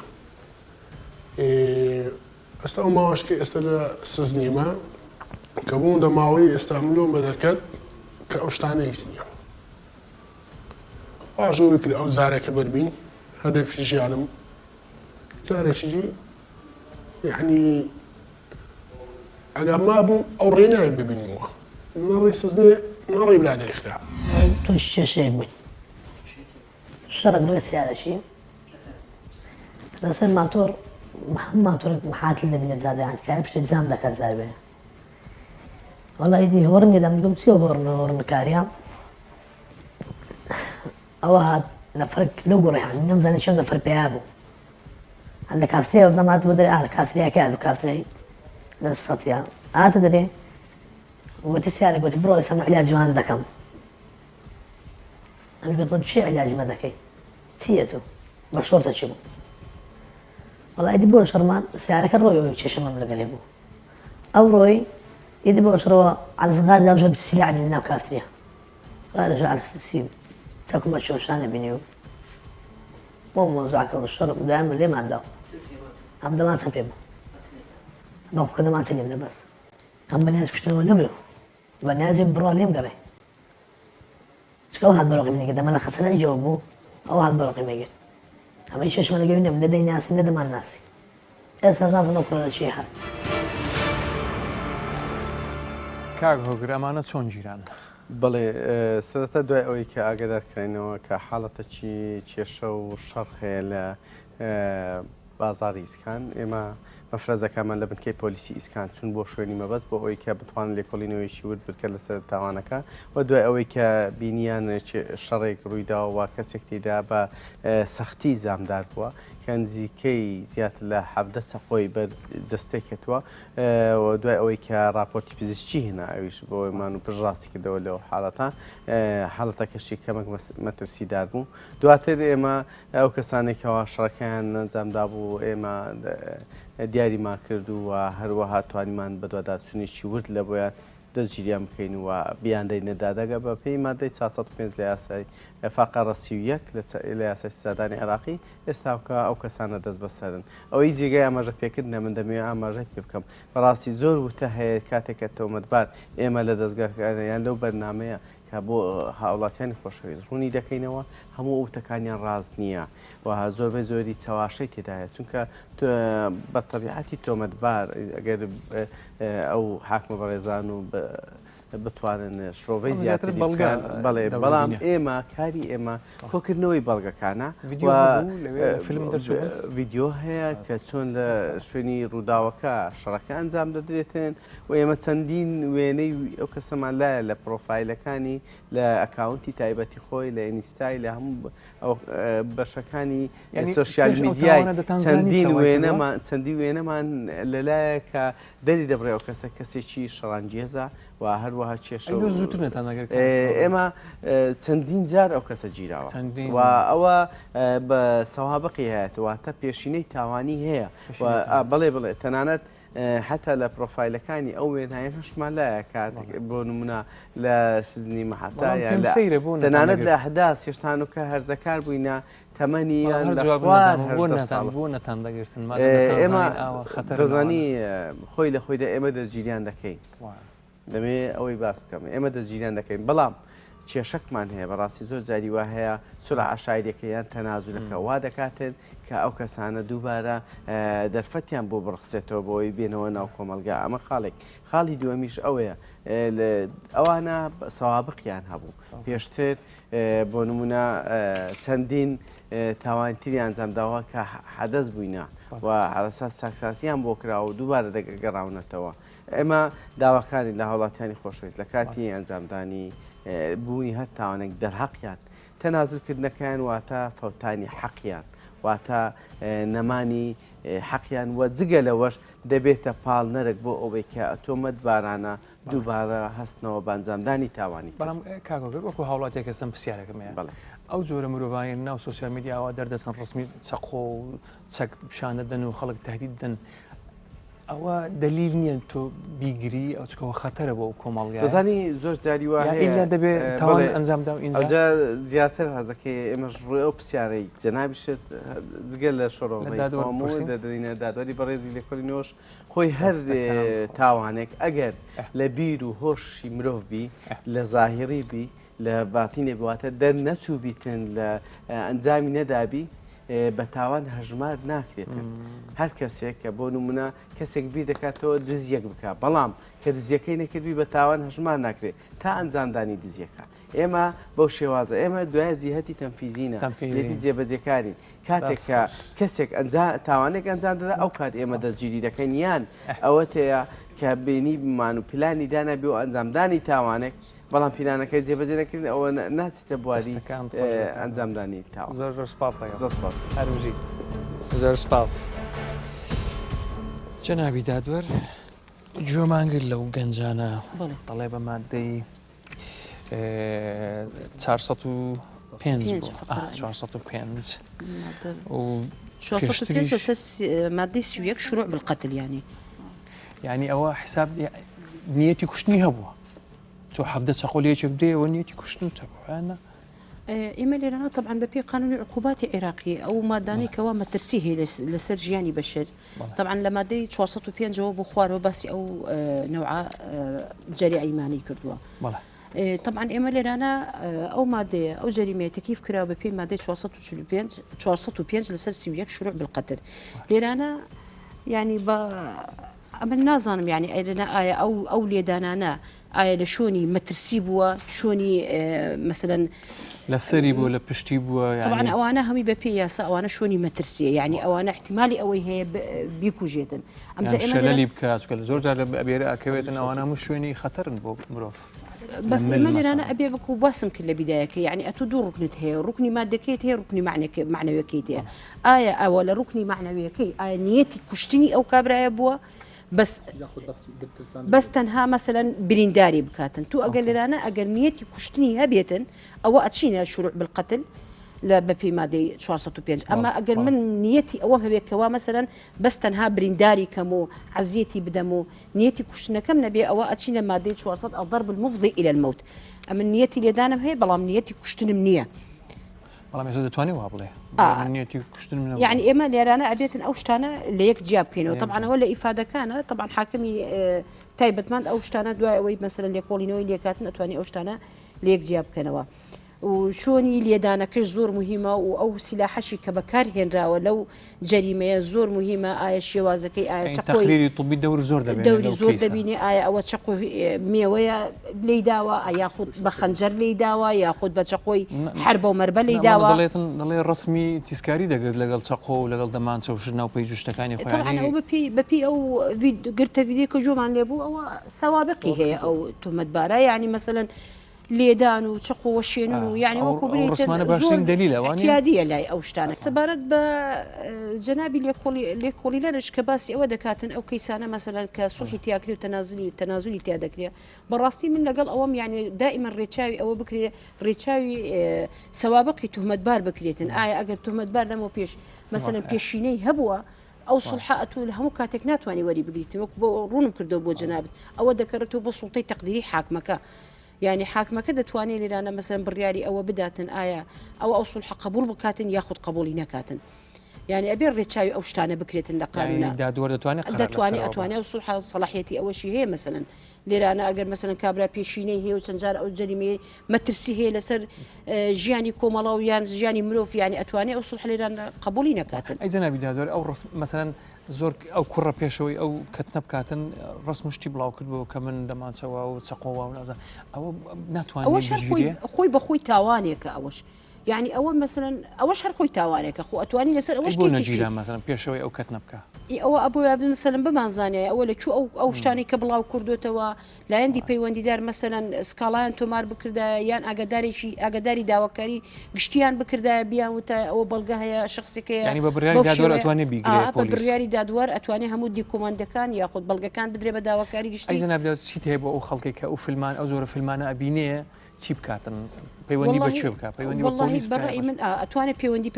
[SPEAKER 3] ئێستا ئەو ماوەشکە ئێستا لە سزنیمە کە بووم دەماوەی ئێستا ملۆم بە دەکەت کە ئەو شتانە هیچ نییە خواژۆری کرد ئەو زارێکە بەربین هەدەفی ژیانم جارێکی یعنی ئەگەر مابووم ئەو ڕێناوی ببینمەوە نەڕێی سزنێ نەڕێی برادەری خراپ
[SPEAKER 2] توش چێشێک بووین شەڕک لە سیارەشی لەسەر ماتۆر ماتۆرێک محات لەبینە جادەیان کار پشتی جام دەکات زاربێ وەڵی دی هۆڕنی لەم دوم چی هۆڕنکاریان ئەوە هات نەفرک لەو گۆڕیان نەمزانێت چۆن نەفر پێیا بوو هەر لە کافتریا زەمات بۆ دەرێ لە کافتریاکە و کافتری لە سەتیا هاتە دەرێ وتی سیارێک وتی بڕۆ ئێستا عیلاج جوان دەکەم ئەمش گوتم چی عیلاجمە دەکەی چییە تو بە شۆرتە چی بوو وەڵی دی بۆ شەڕمان سیارەکە ڕۆی چێشەمەم لەگەلێ بوو ئەو ڕۆی يدي بوشروا على صغار لا وجب السلاح من الناو كافتريا قال رجع على السلسيم تاكل ما تشوفش انا بينيو مو موضوع كل الشرب دائما ليه ما عنده هم ده ما تنفيبه ما كنا ما تنيم بس هم بناس كشتنو نبلو بناس برو ليم قبل شكو هاد بروقي مني قدام انا خسنا يجاوبوا او هاد بروقي ما يقول هم ايش ما لقينا من لدي ناس من ما الناس اسا ناس نقرا شيء حد
[SPEAKER 1] کاک هۆگر ئەمانە چۆن جیران
[SPEAKER 10] بەڵێ سەرەتا دوای ئەوەی کە ئاگادارکراینەوە کە حاڵەتەکی کێشە و شەڕ هەیە لە بازاری ئیسکان ئێمە مەفرەزەکەمان لە بنکەی پۆلیسی ئیسکان چون بۆ شوێنی مەبەست بۆ ئەوەی کە بتوانن لێکۆڵینەوەیشی ورد بکە لەسەر تاوانەکە و دوای ئەوەی کە بینیان شەڕێک ڕوویداوە وا کەسێک تێدا بە سەختی زامدار بووە کە نزیکەی زیاتر لە 17 چەقۆی بەر جەستەی کەتووە دوای ئەوەی کە راپۆرتی پزیشکی هێنا ئەویش بۆ ئێمان و پژڕاستی کردەوە لەو حاڵەتە حاڵەتەکەشی کەمەک مەترسیدار بوو دواتر ئێمە ئەو کەسانێکەوە شەڕەکەیان ئەنجامدا بوو ئێمە دیاریمان کرد و هەروەها توانیمان بەدواداچوونێکی ورد لە بۆیان دەستگیریان بکەین و بیاندەی نەدادەگە بە پێی مادەی 405 لە یاسای فاقە ڕەسیویەک لە یاسای سادانی عێراقی ئێستاکە ئەو کەسانە دەست بەسەرن ئەوەی جێگای ئاماژە پێکردنە من دەمەوێت ئاماژەی پێ بکەم بەڕاستی زۆر وتە هەیە کاتێکە تۆمەتبار ئێمە لە دەستگاکانیان لەو بەرنمەیە کە بۆ هاوڵاتیانی خۆشەویست ڕوونی دەکەینەوە هەموو وتەکانیان ڕاست نییە و زۆربەی زۆری چاواشەی تێدایە چونکە بە تەبیعەتی تۆمەتبار ئەگەر ئەو حاکمە بەڕێزان و بتوانن شرۆڤەی زیاتر بڵێ بەڵام ئێمە کاری ئێمە کۆکردنەوەی بەڵگەکانە ڤیددیۆ هەیە کە چۆن لە شوێنی ڕووداوەکە شەڕەکە ئەنجام دەدرێتن و ئێمە چەندین وێنەی ئەو کەسەمان لایە لە پرۆفایلەکانی لە ئەکاونتی تایبەتی خۆی لە ئینیستای لە هەموو بەشەکانی سۆشیال میدیای چەندی وێنەمان لەلایە کە دەری دەبڕێ ئەو کەسە کەسێکی شەڕانگێزە و هەروەها کێشە ئێمە چەندین جار ئەو کەسە گیراوە و ئەوە بە سەوابقی هەیەتەوەتە پێشینەی تاوانی هەیە بڵێ تەنانەت حتا لە پرۆفایلەکانی ئەو وێنهایە هەشتمان لایە کاتێک بۆ نمونە لە سزنی مەحەتایە تەنانەت لە حداس هێشتانوکە هەرزەکار بووینە تەمەنییان
[SPEAKER 1] بۆ نەتان دەگرتن
[SPEAKER 10] ئێمە دەزانی خۆی لە خۆیدا ئێمە دەستگیریان دەکەین دەمێ ئەوەی باس بکەم ئێمە دەستگیریان دەکەین بەڵام کێشەکمان هەیە بەڕاستی زۆر جاری وا هەیە سورە عشایرەکەیان تەنازولەکە وا دەکاتن کە ئەو کەسانە دووبارە دەرفەتیان بۆ بڕخسێتەوە بۆی بێنەوە ناو کۆمەلگا ئەمە خاڵی دووەمیش ئەوەیە ئەوانە سەوابقیان هەبوو پێشتر بۆ نمونە چەندین تاوانتری ئەنجامداوە کە حەدەست بووینە و ئاساس ساکساسیان بۆ کراوە و دووبارە دەگەڕاونەتەوە ئێمە داواکانی لە هاوڵاتیانی خۆشەویست لە کاتی ئەنجامدانی بوونی هەر تاوانێک دەرحەقیان تەنازولکردنەکەیان واتە فەوتانی حەقیان واتە نەمانی حەقیان وە جگە لەوەش دەبێتە پاڵ نەرێک بۆ ئەوەی کە ئەتۆمەت بارانە دووبارە هەستنەوە بانجامدانی تاوانی
[SPEAKER 1] بەڵام کاگۆگر وەکو هاوڵاتێک ئەسم پرسیارەکەمەیە ئەو جۆرە مرۆڤانی ناو سوسیال میدیاوە دەردەچن ڕسمی چەقۆ و چەک پیشانە دەن و خەڵک تهدید دەن ئەوە دلیل نییە تۆ بیگری ئەو چکەوە خەتەرە بۆ کۆمەڵگا
[SPEAKER 10] بەزانی زۆر جاری وایە
[SPEAKER 1] دەبێت تاوان ئەنجامدا
[SPEAKER 10] ئەوجا زیاتر هەزەکەی ئێمەش ڕوێ ئەو پرسیارەی جەنابیشت جگەل لە شۆڕەوەی دەدەینە دادوەری بەڕێزی لێکۆڵینەوەش خۆی هەر تاوانێک ئەگەر لە بیر و هۆشی مرۆڤ بی لە زاهیری بی لە باتینێ بواتە دەرنەچوو بیتن لە ئەنجامی نەدابی بە تاوان هەژمار ناکرێتن هەر کەسێک کە بۆ نمونە کەسێک بیر دەکاتەوە دزیەک بکە بەڵام کە دزیەکەی نەکردوی بە تاوان هەژمار ناکرێت تا ئەنجامدانی دزیەکە ئێمە بەو شێوازە ئێمە دوای جیهەتی تەنفیزینە زیەتی جێبەجێکارین کاتێک کە کەسێک تاوانێک ئەنجام دەدا ئەو کات ئێمە دەستگیری دەکەین یان ئەوە تەیە کە بینی بمان و پلانی دانابێ و ئەنجامدانی تاوانێک بەڵام پیلانەکەی جێبەجێ نەکردن ئەوە ناچێتە بواری ئەنجامدانی تاوان
[SPEAKER 1] زۆر سپاس
[SPEAKER 10] هەروژی
[SPEAKER 1] زۆر سپاس جەنابی دادوەر جۆمانگر لەو گەنجانە دەڵێ بە مادەی 405
[SPEAKER 7] مادەی سویەک شروع بالقتل
[SPEAKER 1] يعني ئەوە حساب نیەتی کوشتنی هەبووە تۆ حەفدە چەقۆلەیەکێک دێەوە نیەتی کوشتن تەبووانە
[SPEAKER 7] ئێمە لێرانە طبعا بەپێی قانونی عقوباتی عێراقی ئەو مادانەی کەوا مەترسی هەیە لەسەر ژیانی بەشەر طبعا لە مادەی 405ەوە بۆ خوارەوە باسی ئەو نەوعە جەریعەیمانی کردووە طبعا ئێمە لێرانە ئەو مادەیە ئەو جەریمەیە تەکیف کراوە بەپێی مادەی 405 لەسەر سویەک شروع بالقتل لێرانە ینی بە ئەمە نازانم ینی ئەلەنا ئایا ئەو لێدانانە ئایا لە شۆنی مەترسی بووە شۆنی مەسەن
[SPEAKER 1] لە سەری بوو لە پشتی بووە
[SPEAKER 7] طبعا ئەوانە هەمی بەپێی یاسا ئەوانە شۆنی مەترسیە ینی ئەوانە احتیمالی ئەوەی هەیە بیکوژێتن
[SPEAKER 1] شەلەلی بکات زۆر جار لە ئەبێرە ئەکەوێتن ئەوانە هەموو شوێنی خەتەرن بۆ مرۆڤ
[SPEAKER 7] بەس ئێمە لێرانە ئەبێ بکو باسم کرد لە بیدایەکە یعنی ئەتو دوو ڕوکنت هەیە ڕوکنی مادەکەیت هەیە ڕوکنی معنەوەکەیت هەیە ئایا ئەوە لە ڕوکنی معنەوەکەی ئایا نیەتی کوشتنی ئەو کابرایە بووە بەس تەنها مەسەلەن برینداری بکاتن تو ئەگەر لێرانە ئەگەر نیەتی کوشتنی هەبێتن ئەوە ئەچینە شروع بالقتل لە بەپێی مادەی 405 ئەمە ئەگەر من نیەتی ئەوە هەبێتکەوا مەسەلەن بەس تەنها برینداری کەم و عەزیەتی بدەم و نیەتی کوشتنەکەم نەبێ ئەوە ئەچینە مادەی 400 الضرب المفضي إلى الموت ئەمە نیەتی لێدانم هەیە بەڵام نیەتی کوشتنم نییە
[SPEAKER 1] بەڵام ێستا دەتوانێت وا بڵێ نیەتی کوشتن
[SPEAKER 7] یعنی ئێمە لێرانە ئەبێتن ئەو شتانە لە یەک جیا بکەینەوە طبعا ئەوە لە ئیفادەکانە طبعا حاکمی تایبەتمەند ئەو شتانە دوای ئەوەی مەسەلەن لێکۆڵینەوەی لێکاتن ئەتوانی ئەو شتانە لە یەک جیا بکەنەوە و شۆنی لێدانەکەش زۆر مهمە و ئەو سیلاحەشی کە بەکار هێنراوە لەو جەریمەیە زۆر مهمە ئایا شێوازەکەی ئایا
[SPEAKER 1] تەخریری طبی دەور زۆر
[SPEAKER 7] دەوری زۆر دەبینێ ئایا ئەوە چقۆی میوەیە لێی داوە یاخود بە خەنجەر لێی داوە یاخود بە چقۆی حرب و مەربە لێی داوە
[SPEAKER 1] دەڵێ ڕسمی تیسکاری دەگرێت لەگەڵ چقۆ و لەگەڵ دەمانچە و ناوپەی جوشتەکانی
[SPEAKER 7] خۆیان بەپی ئەو گرتە ویدیۆ کە جۆمان لێبوو ئەوە سەوابقی هەیە ئەو تۆمەتبارە ینی مەسەلەن لێدان و چقۆوە شێنن و یعنی وەکو
[SPEAKER 1] ڕسمانە باشترین
[SPEAKER 7] دلیلەوەیادیە لای ئەو شتانە سەبارەت بە جەنابی لێکۆڵینەرش کە باسی ئەوە دەکاتن ئەو کەیسانە مەسەلەن کە سوڵحی تیاکری و تەنازولی تیا دەکرێت بەڕاستی من لەگەڵ ئەوەم یعنی دائیمەن ڕێچاوی ئەوە بکرێت ڕێچاوی سەوابقی توهمەتبار بکرێتن ئایا ئەگەر توهمەتبار لەمەوە پێش مەسەلەن پێشینەی هەبووە ئەو سڵحە ئەتوو لە هەموو کاتێک ناتوانانی وەری بگریتن وەک بۆ ڕوونم کردەوە بۆ جەنابێت ئەوە دەکەڕێتەوە بۆ سوڵتەی تەقدیری حاکمەکە يعني حاکمەکە دەتوانێت لێرانە مەسەن بڕیاری ئەوە بداتن ئایا ئەو سڵحە قبول بکاتن یاخود قبولی نەکاتن يعني ئەبێ ڕێچاوی ئەو شتانە بکرێتن لە قانونە دەتوانێت ئەتوانێت و سڵحە سەلاحیەتی ئەوەشی هەیە مەسەن لێرانە ئەگەر مەسەن کابرا پێشینەی هەیە و چەندجار ئەو جەریمەیە مەترسی هەیە لەسەر ژیانی کۆمەڵە و یان ژیانی مرۆڤ یانی ئەتوانێت ئەو سڵحە لێرانە قبولی نەکاتن
[SPEAKER 1] ئەی جەنابی دادوەر ئەو مەسەن زۆر ئەو کوڕە پێشەوەی ئەو کەتنە بکاتن ڕسم شتی بڵاو کردبوو کە من دەمانچەوە و چەقۆوە و ئەوە ناتوانێت
[SPEAKER 7] خۆی بەخۆی تاوانێکە ئەوەش يعني ئەوە مەسەن ئەوەش هەر خۆی تاوانێکە خۆ ئەتوانی لەسەر ئەوەش
[SPEAKER 1] بۆ نەگیران مەسەن پێشەوەی ئەو کەت نەبکە
[SPEAKER 7] ئەوە ئەبووە مەسەن بمانزانایە ئەوە لە چوو ئەو شتانی کە بڵاو کردوێتەوە لایەندی پەیوەندیدار مەسەن سکاڵیان تۆمار بکردە یان ئاگداری داواکاری گشتیان بکردە بیان وتە ئەوە بەڵگە هەیە شخصێکەیە
[SPEAKER 1] ینی بە بڕیاری دادوەر ئەتوانێت بیگرێت
[SPEAKER 7] بە بڕیاری دادوەر ئەتوانێت هەموو دیکۆماندەکان یاخود بەڵگەکان بدرێ بە داواکاری گشتی
[SPEAKER 1] ئەیزە نابێت چیت هەیە بۆ ئەو خەڵکی کە ئەو فیلمان ئەو زۆرە فیلمانە ئەبینێ چی بکاتن پەیوەندی بە چێ بکە پەیوەندی بە پۆلیس
[SPEAKER 7] بەڕای من ئەتوانێت پەیوەندی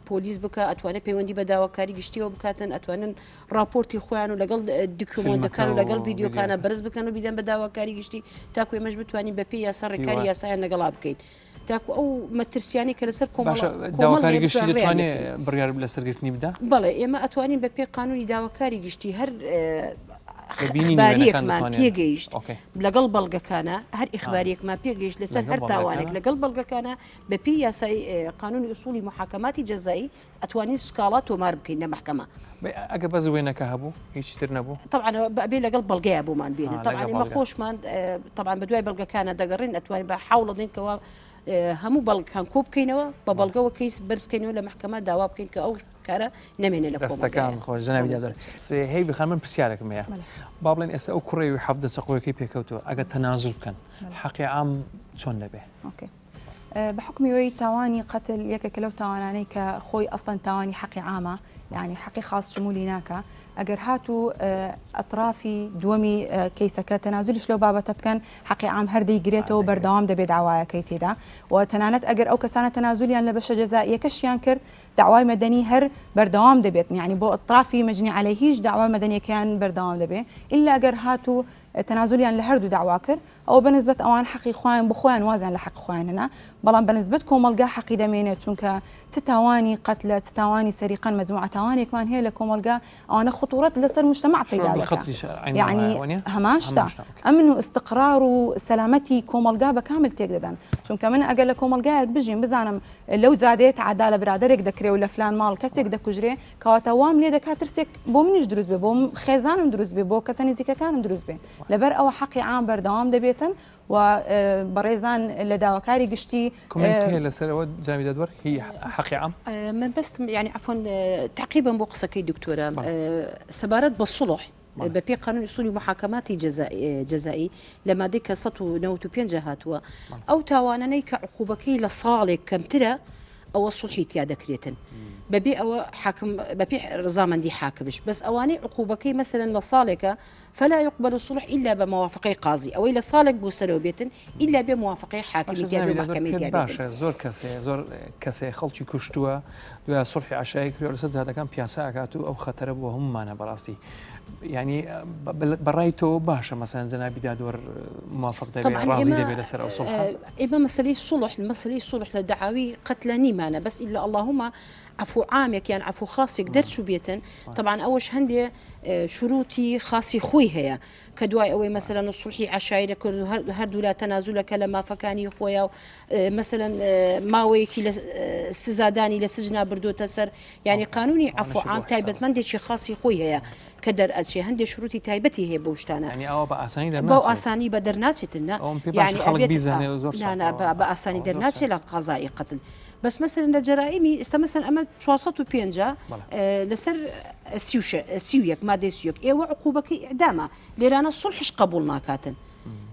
[SPEAKER 7] پۆلیس بکە ئەتوانێت پەیوەندی بە داواکاری گشتیەوە بکاتن ئەتوانن راپۆرتی خۆیان و لەگەڵ دیکۆماندەکان و لەگەڵ ڤیددیوکانە بەرز بکەن و بیدەن بە داواکاری گشتی تاکو ئێمەش بتوانین بە پێی یاسا ڕێکاری یاسایان لەگەڵا بکەین تاکو ئەو مەترسیانی کە لەسەر
[SPEAKER 1] داواکاری گشتی دەتوانێت بڕیار لەسەرگرتنی بدە
[SPEAKER 7] بەڵێ ئێمە ئەتوانین بە پێ قانونی داواکاری گشتی هەر ئیخباریەکمان پێگەیشت لەگەڵ بەڵگەکانە هەر ئیخباریەکمان پێگەیشت لەسەر هەر تاوانێک لەگەڵ بەڵگەکانە بەپی یاسای قانونی ئوسولی محاکەماتی جەزایی ئەتوانین سکاڵا تۆمار بکەین لە محکەمە
[SPEAKER 1] ئەگە بە زوێنەکە هەبوو هیچتر نەبوو
[SPEAKER 7] طبعا بێ لەگەڵ بەڵگەیە بۆمان بینن طبعا ئێمە خۆشمان طبعا بە دوای بەڵگەکانە دەگەڕین ئەتوانین بە حاوڵ دێنکەوە هەموو بەڵگەکان کۆ بکەینەوە بە بەڵگەوە کەیس بەرزکەینەوە لە محکەمە داوا بکەین کە ئەو کارە نامێنێ لە
[SPEAKER 1] دەستەکان خۆش زەناوی دادەر هەی بخان من پرسیارێکم هەیە با بڵێن ئێستا ئەو کوڕێوی حەفدە چەقۆیەکەی پێکەوتووە ئەگە تەنازل بکەن حەقی عام چۆن دەبێ
[SPEAKER 8] بە حکمی ئەوەی تاوانی قەتل یەکێکە لەو تاوانانەی کە خۆی ئەسڵەن تاوانی حەقی عامە یعنی حەقی خاص شمولی ناکە ئەگەر هاتوو ئەطرافی دووەمی کەیسەکە تەنازلیش لەو بابەتە بکەن حەقی عام هەردەیگرێتەوە بەردەوام دەبێت داوایەکەی تێدا و تەنانەت ئەگەر ئەو کەسانە تەنازلیان لە بەشە جەزائیەکەشیان کرد داوای مەدەنی هەر بەردەوام دەبێت یعنی بۆ ئەطرافی مەجنی عەلەیهیش داوای مەدەنیەکەیان بەردەوام دەبێت ئیلا ئەگەر هاتوو تەنازلیان لە هەردوو داوا کرد ئەو بەنسبەت ئەوان حەقی خۆیان بخۆیان وازیان لە حەق خۆیانە بەڵام بەنسبەت کۆمەلگا حەقی دەمێنێت چونکە چ تاوانی قەتلە چ تاوانی سەریقەن مەجموعە تاوانێکمان هەیە لە کۆمەلگا ئەوانە خطورەت لەسەر مجتەمع پەیدا دەکات یعنی هەمان شتە ئەمن و استقرار و سەلامەتی کۆمەلگا بە کامل تێک دەدەن چونکە من ئەگەر لە کۆمەلگایەک بژیم بزانم لەو جادەیە عەدا لە برادەرێک دەکرێ و لە فلان ماڵ کەسێک دەکوژرێ کەواتە وام لێ دەکات ترسێک بۆ منیش دروست بێ بۆ خێزانم دروست بێ بۆ کەسە نزیکەکانم دروست بێ لەبەر ئەوە حەقی عام بەردەوام دەبێتن و بەڕێزان لە داواکاری گشتی
[SPEAKER 1] کومنتی لەسەرەوە جامی دەدوەر هی حەقی عام
[SPEAKER 7] من بەست يعني عفوا تعقيبا بۆ قسەکەی دکتۆرە سەبارەت بە سڵح بەپێ قانون ئوسولی محاکەماتی جەزایی لە مادەی کە 195 هاتووە ئەو تاوانانەی کە عقوبەکەی لە ساڵێک کەمترە ئەوە سڵحی تیا دەکرێتن بەبێ ئەوە حاکم بەپێ ڕزامەندی حاکمش بەس ئەوانەی عقوبەکەی مەسەرەن لە ساڵێکە فلا يقبل الصلح إلا بموافقة قاضي أو إلى صالح بوسرو بيتن إلا بموافقة حاكم ديال المحكمة
[SPEAKER 1] باشا زور كسي خلشي كشتوا دويا صلح عشائي كريو لسد هذا كان بياسا كاتو أو خطر وهم معنا براستي يعني برايتو باشا مثلا زنابي دادور موافق دبي راضي دبي لسر أو صلح
[SPEAKER 7] إما مسألة الصلح للدعاوي قتلاني معنا بس إلا اللهم عفو عامك يعني عفو خاص يقدر شو بيتن طبعا أولش هندي شروطي خاصي خوي هي كدواي أوي مثلا الصلحي عشاير كل هردو لا تنازل كلام فكاني خويا مثلا ماويكي لسزاداني لسجنا بردو تسر يعني قانوني عفو عام تايبت من دي شي خاصي خوي هي كدر أشي هندي شروطي تايبتي هي بوشتانا
[SPEAKER 1] يعني أو بأساني درناتي
[SPEAKER 7] بأساني بدرناتنا يعني لا بأساني درناتي لقضاء قتل بس مثلا الجرائمي مثلا اما 405 لسر سيويك ماده سيويك ايوا عقوبك اعدامه لرانا الصلحش قبولنا كاتن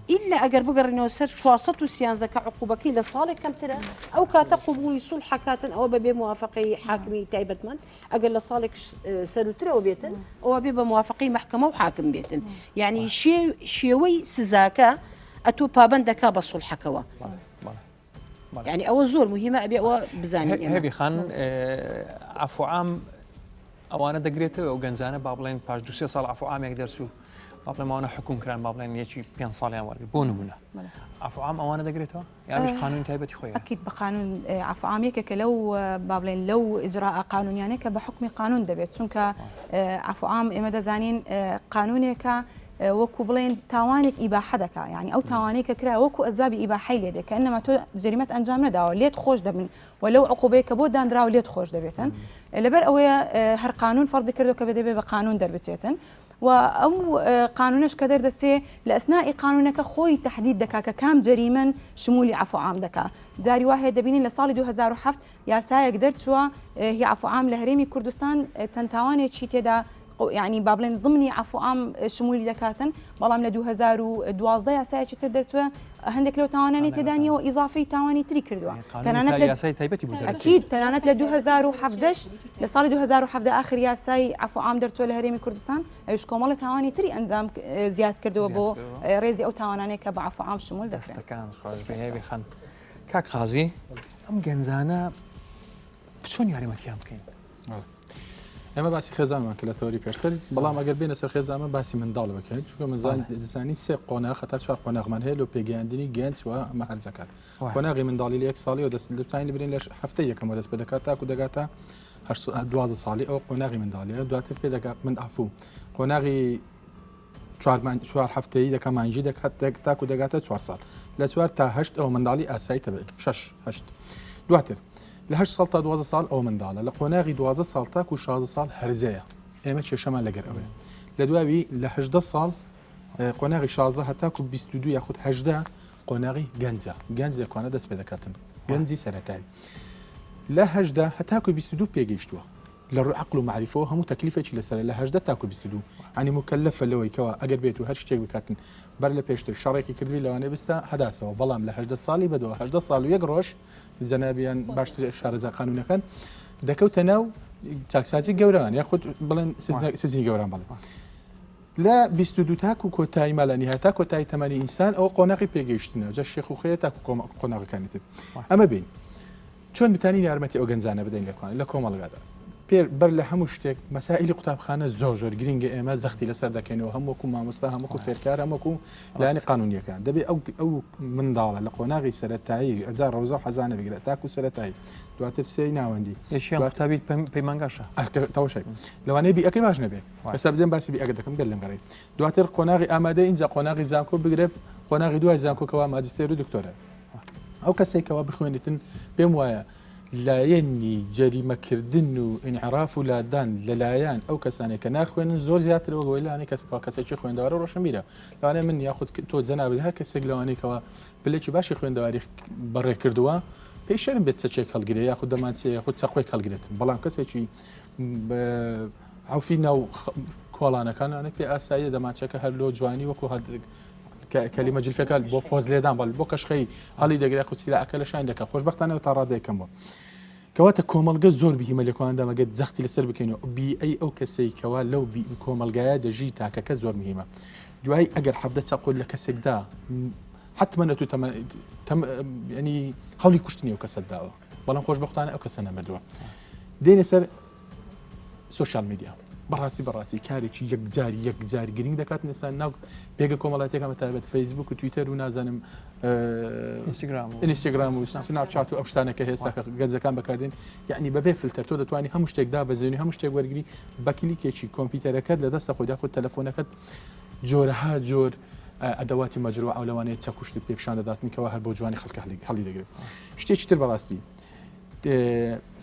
[SPEAKER 7] الا اگر بقر انه سر 430 زكا عقوبك لصالح كم ترى او كات قبول صلح كاتن او بموافقه حاكمي تايبتمن اگر لصالح سر ترى وبيتن او بموافقه محكمه وحاكم بيتن يعني شيوي سزاكا اتو بابندكا بصلحكوا يعني أول زور مهمة أبي أو بزاني
[SPEAKER 1] هبي خان عفو عام أوانا دقريته وجنزانة بابلين باش دوسية صار عفو عام يقدر سو بابلين ما أنا حكم كران بابلين يجي بين صالين ورقي بونمنا عفو عام أوانا دقريته يعني مش قانون تايبتي خويا
[SPEAKER 8] أكيد بقانون عفو عام يك لو بابلين لو إجراء قانون يعني كبحكم قانون دبيت شنك عفو عام إما دزانين قانونك وەکو بڵێن تاوانێک ئیباحە دەکا یعنی ئەو تاوانەیە کە کرا وەکو ئەسبابی ئیباحەی لێ دێت کە ئەنەما تۆ جەریمەت ئەنجام نەداوە لێت خۆش دەبن و لەو عقوبەیە کە بۆ دانراوە لێت خۆش دەبێتن لەبەر ئەوەیە هەر قانون فەرزی کردو کە بەدەبێ بە قانون دەربچێتن و ئەو قانونش کە دەردەچێ لە ئەسنای قانونەکە خۆی تهدید دەکا کە کام جەریمەن شمولی عفو عام دەکا. جاری وایە دەبینین لە ساڵی 2007 یاسایەک دەرچووە هی عفو عام لە هەرێمی کوردستان چەند تاوانێکی تێدا يعني بابلين ضمني عفو عام شمولي دكاتن بەڵام لە 2012 یاسایەکی تر دەرچووە هەندێک لەو تاوانانی تێدانیەوە ئیزافی تاوانی تری کردووە ئەکید تەنانەت لە 2017 لە ساڵی 2017 آخر یاسای عفو عام دەرچووە لە هەرێمی کوردستان ئەوش کۆمەڵی تاوانی تری ئەنجام زیاد کردووە بۆ ڕێزی ئەو تاوانانەیە کە بە عفو عام شمول
[SPEAKER 1] دەکرێن. کاک قازی ئەم گەنجانە چۆن یاریمەتیان بکەین؟
[SPEAKER 9] ئێمە باسی خێزانمان کە لە تەوەری پێشتر بەڵام ئەگەر بێنە سەر خێزانمە باسی منداڵ بکەین چونکە منزانی سێ قۆناغ هەتا چوار قۆناغمان هەیە لە پێگەیاندنی گەنج و ئەمە هەرزەکان قۆناغی منداڵی لە 1 ساڵی و دەستانی ببرین لە هەفتەی یەکەمەوە دەست پێ دەکات تاکو دەگاتە 12 ساڵی ئەوە قۆناغی منداڵیە دواتر پێ دەگات من ئافوو قۆناغی 4 هەفتەیی دەکە مانجی دەکات تاکو دەگاتە 4 ساڵ لە 4 تا 8 ئەو منداڵی ئاسایی تەبێت 6 دواتر لە 8 ساڵ تا 12 ساڵ ئەو منداڵە لە قۆناغی 12 ساڵ تاکو 16 ساڵ هەرزەیە ئێمە کێشەمان لەگەر ئەوەیە لە دواوی لە 18 ساڵ قۆناغی 16 هەتاکو 22 یاخود 18 قۆناغی گەنج لەکوانە دەست پێ دەکاتن گەنجی سەرەتایی لە 18 هەتاکو 22 پێگەیشتووە لە ڕووی عەقڵ و معریفەوە هەموو تەکلیفێکی لەسەر لە 18 تاکو 22 عنی مکلفە لەوەی کەوا ئەگەر بێت و هەر شتێک بکاتن بەر لە پێشتر شەڕێکی کردوی لەوانەیە بستە هەداسەوە بەڵام لە 18 ساڵی بەدەوە 18 ساڵ و 1 ڕۆژ جەنابیان باشتر شارەزا قانونەکان دەکەوتە ناو چاکسازی گەورەوان یاخود بڵێن سزنی گەوران بڵێ لە 22 تاکو کۆتایی مالانی هەتا کۆتایی تەمەنی ئینسان ئەو قۆناغی پێگەیشتنەوە جە شێخ و خەیە تاکو قۆناغەکانی تر ئەمە بین چۆن بتانی یارمەتی ئەو گەنجانە بدەین لەکوان لە کۆمەڵگادا پێر بەر لە هەموو شتێک مەسائلی قوتابخانە زۆر گرنگە ئێمە زەختی لەسەر دەکەینەوە هەمووەکو مامۆستا هەمووکو فێرکار هەمووکو لایەنی قانونیەکان دەبێت ئەو منداڵە لە قۆناغی سەرەتایی ئەجار ڕەوزە و حەزانە بگرێت تاکو سەرەتایی دواتر سێی ناوەندی
[SPEAKER 1] قوتابی پەیمانگاشە
[SPEAKER 9] تەوەشای لەوانەیە بی ئەەکەی باش نەبێت بەسا بدەن باسی بی ئەگە دەکەم گەل لەم گەڕێ دواتر قۆناغی ئامادە اینجا قۆناغی زانکۆ بگرێت قۆناغی دوای زانکۆکەوە ماجستێر و دکتۆرە ئەو کەسێکەوە بخوێنێتن پێم وایە لایەنی جەریمەکردن و ئینعراف و لادان لەلایەن ئەو کەسانێک کە ناخوێنن زۆر زیاترەوە گۆی لانی کەسێکی خوێندەوارە ڕۆشنبیرە لەوانەیە من یاخود تۆ جەنابێت هەر کەسێک لەوانەیەکەوە پلێکی باشی خوێندەواری بەڕێ کردووە پێی شەرم بێت چەچێک هەڵگرێ یاخود دەمانچێ یاخود چەقۆی هەڵگرێتن بەڵام کەسێکی عوفی ناو کۆڵانەکانانە پێ ئاساییە دەمانچەکە هەر لۆ جوانی وەکو کەلیمە جلفەکە بۆ پۆز لێدان بەڵ بۆ کەشخەی هەڵی دەگرێت خوچیلاکە لە شان دەکە خۆشبەختانەوە تا ڕادەیەکەم بۆ کەواتە کۆمەلگە زۆر بهیمە لەکواندا مەگەت زەختی لەسەر بکەینەوە بیئەی ئەو کەسێکەوە لەو کۆمەلگایە دەژی تاکەکە زۆر مهمە دوای ئەگەر حەفدە چەقۆل لە کەسێکدا حتممە نەتو ینی هەوڵی کوشتنی ئەو کەسە داوە بەڵام خۆشبەختانە ئەو کەسە نەمەردووە دێنە سەر سوشال میدیا بەڕاستی کارێکی یەکجاری گرنگ دەکات نسان ناو پێگە کۆمەڵاتێکەکە تایبەت فەیسبوک و تویتەر و نازانم ئینستاگرام و سناپچات و ئەو شتانەکە هێستا گەنجەکان بەکاردێن یعنی بەبێ فلتەر تۆ دەتوانانی هەموو شتێکدا بەزێنی هەموو شتێک وەرگری بە کلیکێکی کۆمپیوتەرەکەت لە دەستە خۆیدا خۆ تەلەفۆنەکەت جۆرەها جۆر ئەدەواتی مەجروع ئەو لەوانەیە چەکوشت پێپشان دەداتنکەوە هەر بۆ جوانی خەڵک هەڵی دەگرێت شتێکی تر بەڕاستی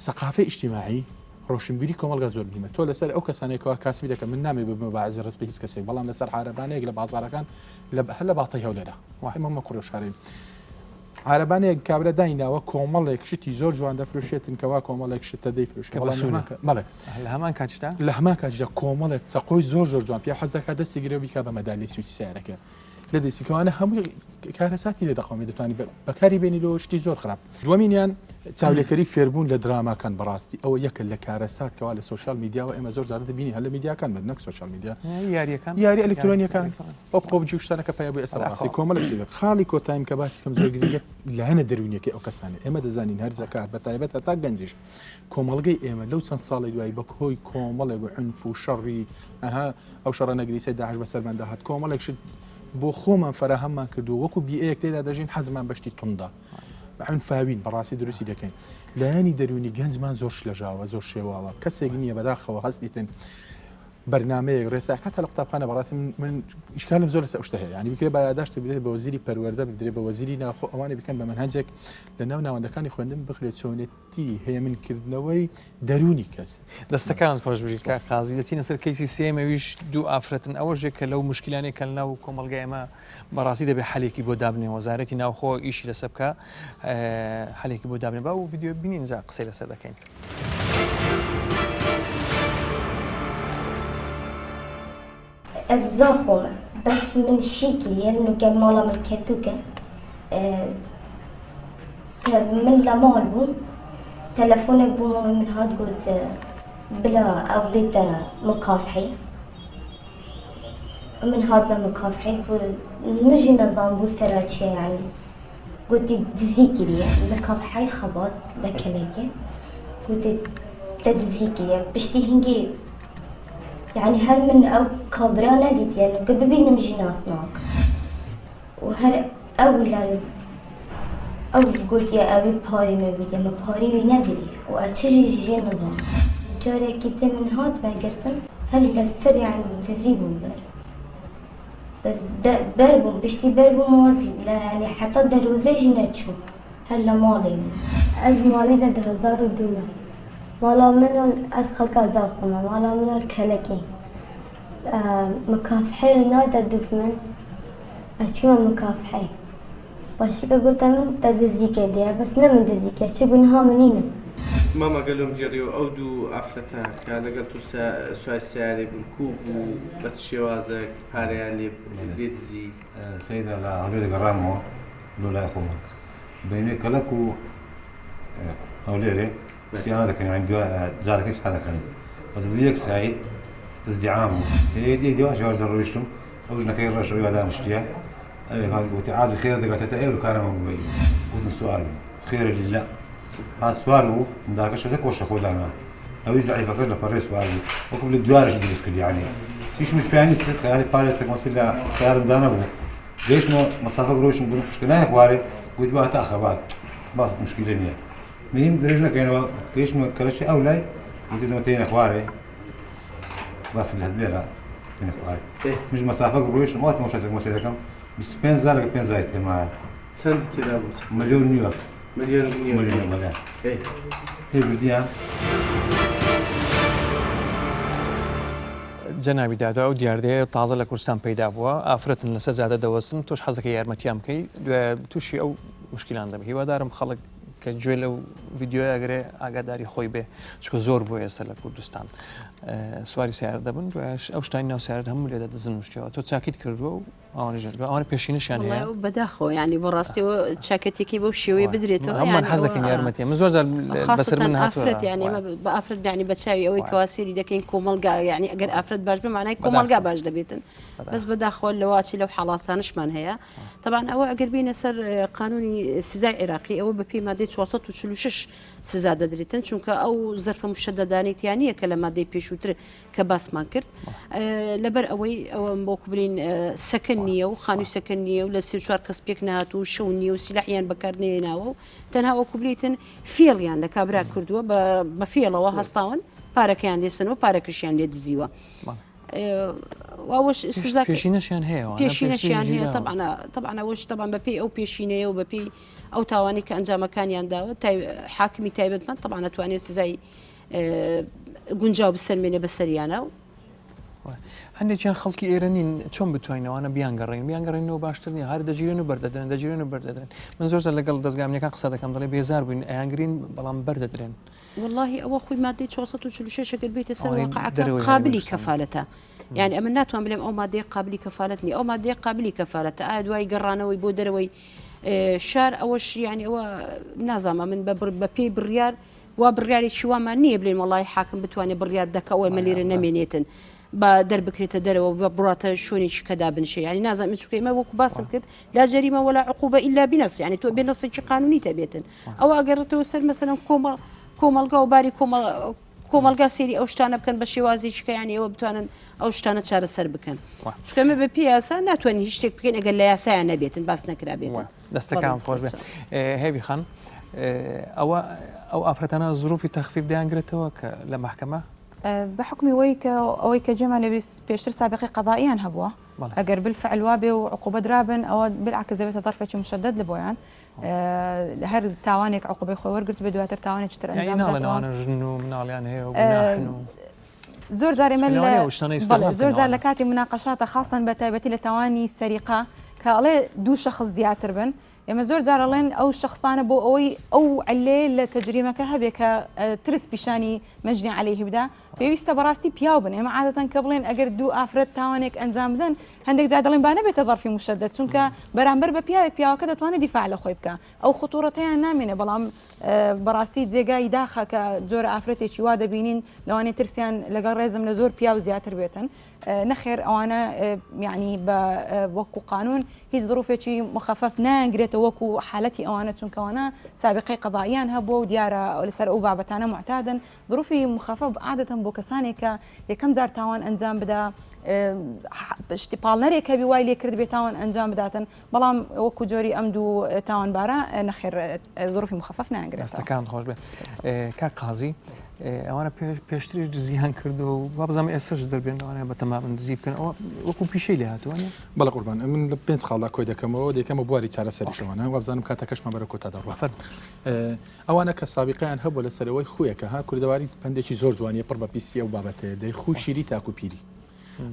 [SPEAKER 9] سەقافەی ئیجتیماعی ڕۆشنبیری کۆمەڵگا زۆر بهمە تۆ لەسەر ئەو کەسانێکەوە کاسبی دەکەم من نامێ ببمە بەعزی ڕسپی هیچ کەسێک بەڵام لەسەر عارەبانەیەک لە بازارەکان هەر لە باڵتەی هەولێرە وایمەمە کوڕ شارەی عارەبانەیە کابرا دایناوە کۆمەڵێک شتی زۆر جوان دەفرۆشێتن کەوا کۆمەڵێک شتە دەیفرۆشێت
[SPEAKER 1] مەڵێ لە هەمان کاتدا
[SPEAKER 9] لە هەمان کاتدا کۆمەڵێک چەقۆی زۆر جوان پێ حەز دەکات دەستی گرێ بیکا بە مەدالی سویسی سیارەکە لە دەستیکەوانە هەموو کارەساتی لێ دەخۆمی دەتوانانی بەکاری بێنی لەوە شتی زۆر خراپ دووەمینیان چاولێکەری فێربوون لە دراماکان بەڕاستی ئەوە یەکە لە کارەسات کەوا لە سوۆشال میدیاوە ئێمە زۆر زیاتر دەبینی هەر لە میدیاکان بن نەک سوۆشال میدیا یاری ئەلکترۆنیەکان ئەو قۆبجی شتانەکە پیا بۆ ئێستا کۆمەڵێک خاڵی کۆتایم کە باسی کەم زۆر گرنگە لایەنە دەرونیەکە ئەو کەسانە ئێمە دەزانین هەر زەکات بە تایبەت هەتا گەنجیش کۆمەڵگەی ئێمە لەو چەند ساڵی دوایی بە کۆی کۆمەڵێک و عنف و شەڕی ئەو شەڕە نەگریسەی داعش بەسەرماندا هات کۆمەڵێک شت بۆ خۆمان فراهەممان کردو وەکو بیئەیەک تێدا دەژین حەزمان بەشتی توندا عنفاوین بەڕاستی دروستی دەکەین لایەنی دەرونی گەنجمان زۆر شلەژاوە زۆر شێواوە کەسێک نییە بەداخەوە هەستیتن بەرنمەیە ڕێساکە لە قوتابخانە بەڕاستی من ئیشکالم زۆر لەسەر شتە هەیە ینی بکرێ بەداشت بدرێت بە وەزیری پەروەردە بدرێت بە وەزیری ناخۆ ئەوانە بکەن بە منهەجێک لە ناو ناوەندەکانی خوێندن بخرێت چۆنێتی هەیە منکردنەوەی دەرونی کەس
[SPEAKER 1] دەستەکان خۆشبژیت کا قازی دەچینە سەر کەیسی سێمەویش دوو ئافرەتن ئەوەژێک کە لەو مشکلانێک کە ناو کۆمەلگای ئەمە بەڕاستی دەبێت حلێکی بۆ دابنێ وەزارەتی ناوخۆ ئیشی لەسەر بکە حلێکی بۆ دابنێ با و ڤیدیۆ بینین جا قسەی لەسەر دەکەین.
[SPEAKER 5] الزاخمة بس من شيكي لأنه كان مالا من كركوكة من لمال بو تلفوني بو من هاد قلت بلا أو بيت مكافحي من هاد ما مكافحي مجي نظام بو سراتشي يعني قلت دزيكي لي مكافحي خبط لكلكي قلت تدزيكي لي بشتي هنجي يعني هر من أو كابرانا ديت يعني قبل نمجي ناسناك وهر أولا أو قلت يا أبي باري ما بيدي ما باري بينبري وأتشجي جي نظام جاري كده من هاد ما قرتن هل لسر يعني تزيبون بر بس بربون بشتي بربون موازي لا يعني حتى دروزي جنتشو هلا مالي
[SPEAKER 11] از مالي ده 2002 مالا من از خلق زاخمة مالا من الكلكي مكافحي نادى دفمن أشكي مكافحي واشيك قلت من تدزيكي ديها بس نمن دزيكي أشي قلناها منينة
[SPEAKER 10] ماما قال لهم جريو أو دو أفرتها كان قلتو سؤال ساري بنكوب بس شوازك هاريان لي بديتزي
[SPEAKER 4] سيدة لا عبيد قرامو لولا يخومك بيني كلكو أو ليري سيانا ذاك يعني جالك إيش هذا كان أزبليك سعيد ازدعامه دي واش جواز الرويشتم أوجنا كي الرجل ولا مشتيا هاي وتعاز خير دقة تأير وكان مبين قلت السؤال خير لله هذا السؤال مدارك شو ذاك وش أقول أنا أو يزعل فكر له فريس سؤالي وقبل الدوارج بدرس كذي يعني شيء مش بيعني تصير خيالي باريس كمسيلا خيار مدانا بو ليش ما مسافة رويش نقول مشكلة يا إخواني قلت بقى تأخبات بس مشكلة نية مين درجنا كانوا ليش ما كرش أولاي قلت زي ما تين إخواني بس الهديرة تين إخواني مش مسافة رويش ما تمشي زي مسيلا كم بس بينزل بينزل معاه
[SPEAKER 10] سنت تلابو
[SPEAKER 4] مليون نيويورك
[SPEAKER 10] مليون
[SPEAKER 4] مليون هي بديان
[SPEAKER 1] جەنابی دادا و دیاردەیە تازە لە کوردستان پەیدا بووە ئافرەتن لەسەر زیادە دەوەستن تۆش حەزەکە یارمەتیان بکەی تووشی ئەو مشکلان دەبێت هیوادارم خەڵک کە گوێ لەو ڤیددیۆ ئەگرێ ئاگاداری خۆی بێ چکە زۆر بۆ ئێستا لە کوردستان سواری سیار دەبن ئەو شتانی ناو سیارەت هەموو لێدە دەزن شتەوە تۆ چاکیت کردووە و ئەوانە پێشینەشیان هەیە
[SPEAKER 7] بەداخۆ ینی بۆ ڕاستیەوە چاکەتێکی بەو شێوەیە بدرێتەوە
[SPEAKER 1] هەمان حەزەکەن یارمەتیە من زۆر بەسەر من
[SPEAKER 7] ئافرەت ینی بە ئافرەت بیانی بەچاوی ئەوەی کەواسیری دەکەین کۆمەلگا یعنی ئەگەر ئافرەت باش بمانای کۆمەلگا باش دەبێتن بەس بەداخۆ لەواچی لەو حاڵاتانشمان هەیە طبعا ئەوە ئەگەر بینە سەر قانونی سزای عێراقی ئەوە بە پێی مادەی 446 سزا دەدرێتن چونکە ئەو زەرفە مشەدەدانێتیانە کە لە مادەی پێشووتر کە باسمان کرد لەبەر ئەوەی ئەوە بۆ بڵین سەکن نییە و خانووی سەکن نییە و لە 34 کەس پێک نهات و شەو نییە و سیلاحیان بەکارنێناوە و تەنها وەکو بلیتن فێڵیان لە کابرا کردووە بە فێڵەوە هەستاون پارەکەیان لێسنەوە پارەکەشیان لێ دزیوە
[SPEAKER 1] پێشینەشیان هەیە
[SPEAKER 7] پێشینەشیان هەیە طبعا ئەوەش طبعا بەپێی ئەو پێشینەیە و بەپێی ئەو تاوانی کە ئەنجامەکانیان داوە حاکمی تایبەتمەند طبعا ناتوانێت سزای گونجاو بسەلمێنێ بەسەریانە و
[SPEAKER 1] هەندێکیان خەڵکی ئێرە نین چۆن بتوانینەوەوانە بیانگەڕێنەوە باشتر نیە هەر دەگیرێن و بەردەدرێن من زۆر لەگەڵ دەستگامنیەکان قسە دەکەم دەڵێ بێزار بووین ئەیانگرین بەڵام بەردەدرێن
[SPEAKER 7] والله ئەوە خۆی مادەی 446 ئەگەر بێتە سەر واقعەکە قابلی کەفالەتە يعني ئەمە ناتوان بڵێم ئەو مادەیە قابلی کەفالەت نیە ئەو مادەیە قابلی کەفالەتە ئایا دوای گەڕانەوەی بۆ دەرەوەی شار ئەوەش یعنی ئەوە نازانم من بە پێی بڕیار وا بڕیارێکی وامان نییە بڵێن وڵی حاکم بتوانێت بڕیار دەکە ئەوە مەلێرە نەمێنێتن بە دەربکرێتە دەرەوە بە بڕاتە شوێنێکی کەدا بنشێ ینی نازانم چکە ئمە وەکو باسم کرد لا جەریمە ولا عقوبە ئیلا بنەس ینی تۆ بێ نەسێکی قانونی تەبێتن ئەوە ئەگەڕێتەوە سەر مەسەلەن کۆمەلگا و باری کۆمەلگا سێری ئەو شتانە بکەن بە شێوازێکی کە ینی ئەوە بتوانن ئەو شتانە چارەسەر بکەن چکەمە بە پێ یاسا ناتوانین هیچ شتێک بکەین ئەگەر لە یاسایان نەبێتن باس نەکرابێتن
[SPEAKER 1] دەستەکان خۆش بێ هێوی خان ئەوە ئەو ئافرەتانە زروفی تەخفیف دەیانگرێتەوە کە لە محکەمە
[SPEAKER 8] بحكمي ويك جمع لبس بيشتر سابقي قضائيا هبوه اگر بالفعل وابي وعقوبه درابن او بالعكس دبت ظرفه مشدد لبويان هر تاوانك عقوبه خوي ورقت بدواتر تاوانك تر انجام
[SPEAKER 1] يعني انا جنو من يعني هي وبنحن
[SPEAKER 8] زور جاري مل زور جار لكاتي مناقشات خاصه بتايبتي لتواني السرقه كالي دو شخص زياتر بن اما زور جار لين او شخصان بو او عليه لتجريمه كهبك ترس بشاني مجني عليه بدا بيست براستي بياوبن اما عاده قبلين اگر دو افرد تاوانك انزام بدن هندك جادلين بانا بيتظر في مشدد چونك برامبر بياو كده تواني دفاع لخويبك او خطورتين نامنه بلام براستي جيغاي داخه كجور افرتي شي واده بينين لو اني ترسيان لقى ريزم لزور بياو زياتر بيتن نخير او انا يعني بوكو قانون هي ظروف شي مخفف ناقريت وكو حالتي او انا چونك وانا سابقي قضائيا هبو دياره لسر او بابتانا معتادا ظروفي مخفف عاده بوكساني كم زار تاوان انجام بدا اشتبال نري كبي وايلي كرد بيتاوان انجام بداتن بلام وكو جوري امدو تاوان بارا نخير ظروفي مخفف ناقريت
[SPEAKER 1] استكان خوش به كقاضي انا بيشتري دزيان كردو وابزم اسش دربين انا بتمام دزيب كان وكو بيشي لي هاتو انا
[SPEAKER 9] بلا قربان من بنت خالا كويدا كمو دي كم بواري تشارا سري شوانا وابزانم كاتكش ما بركو تدار وفد او انا كسابقان هب ولا سروي خويا كها كل دواري بندشي زور زوانيه بربا بيسي او بابت دي خو شيري تاكو بيري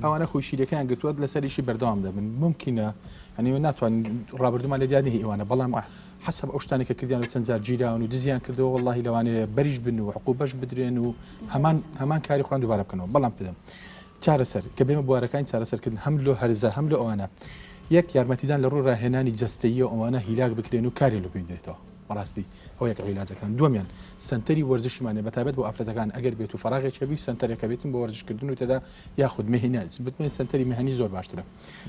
[SPEAKER 9] او انا خو شيري كان قلت ود لسري شي بردام ده ممكن يعني ناتوان رابردو مال دياني وانا بلا حسب اوشتاني كرديان تنزار جيران ودزيان كردو والله لو انا بريش بنو عقوبش بدرين وهمان كاري خوان دوباره بكنو بلام بدم چاره سر كبي مباركين چاره سر كدن حملو هرزه حملو انا يك يارمتيدان لرو راهناني جستيه او انا هلاك بكرينو كاري لو بيدريتو براستي هو يك علاج كان دوميان سنتري ورزش معنی بتابت بو افرادگان اگر بیتو فراغ چبی سنتری کبیتن بو ورزش کردن و تدا یاخذ مهنه اثبت من سنتری مهنی زور باشتره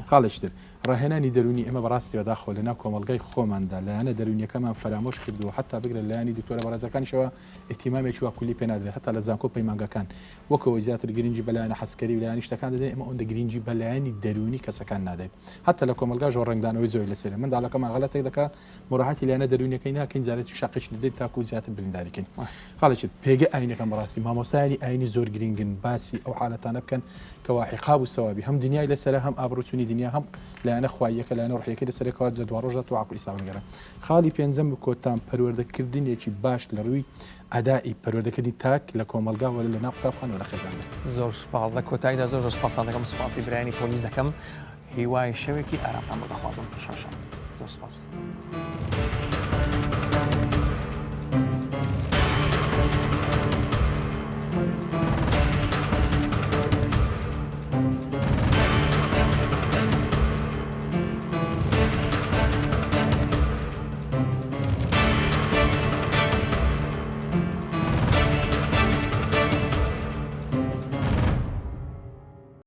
[SPEAKER 9] خالشتر راهناني دروني اما براستي وداخل لنا كوملغي خومندا لانا دروني كمان فراموش كردو حتى بقرا لاني دكتوره برازكان شو اهتمامي شو كلي بينادري حتى لزانكو بيمانغا كان وكو وزاره الجرينجي بلانا حسكري ولانا اشتكان ده اما اون جرينجي بلاني دروني كسكان نادي حتى لو كوملغا جورنغ دان ويزو لسير من دالا كما غلط دكا مراحتي لانا دروني كاينا كاين زارت شاقش لدي تاكو زيات البلنداري كاين خالش بيجي اين كان براسي ما مسالي اين زور جرينجن باسي او حالتان كان كواحقاب والسوابي هم دنيا لسر هم ابروتوني دنيا هم لانا خوایەکە لایەنە ڕحیەکە لەسەرێکەوە لە دوا ڕۆژدا تو عقل ئیسلام گەڕێ خاڵی پێنجەم بکۆتان پەروەردەکردنێکی باش لە ڕووی ئەدای پەروەردەکردنی تاک لە کۆمەلگا وەلا لە ناو قوتابخانە وەلا خێزانگا
[SPEAKER 1] زۆر سوپاس لە کۆتاییدا زۆر سوپاس دەکەم سوپاسی برایانی پۆلیس دەکەم هیوای شەوێکی ئارامتان بۆ دەخوازم شەو زۆر سوپاس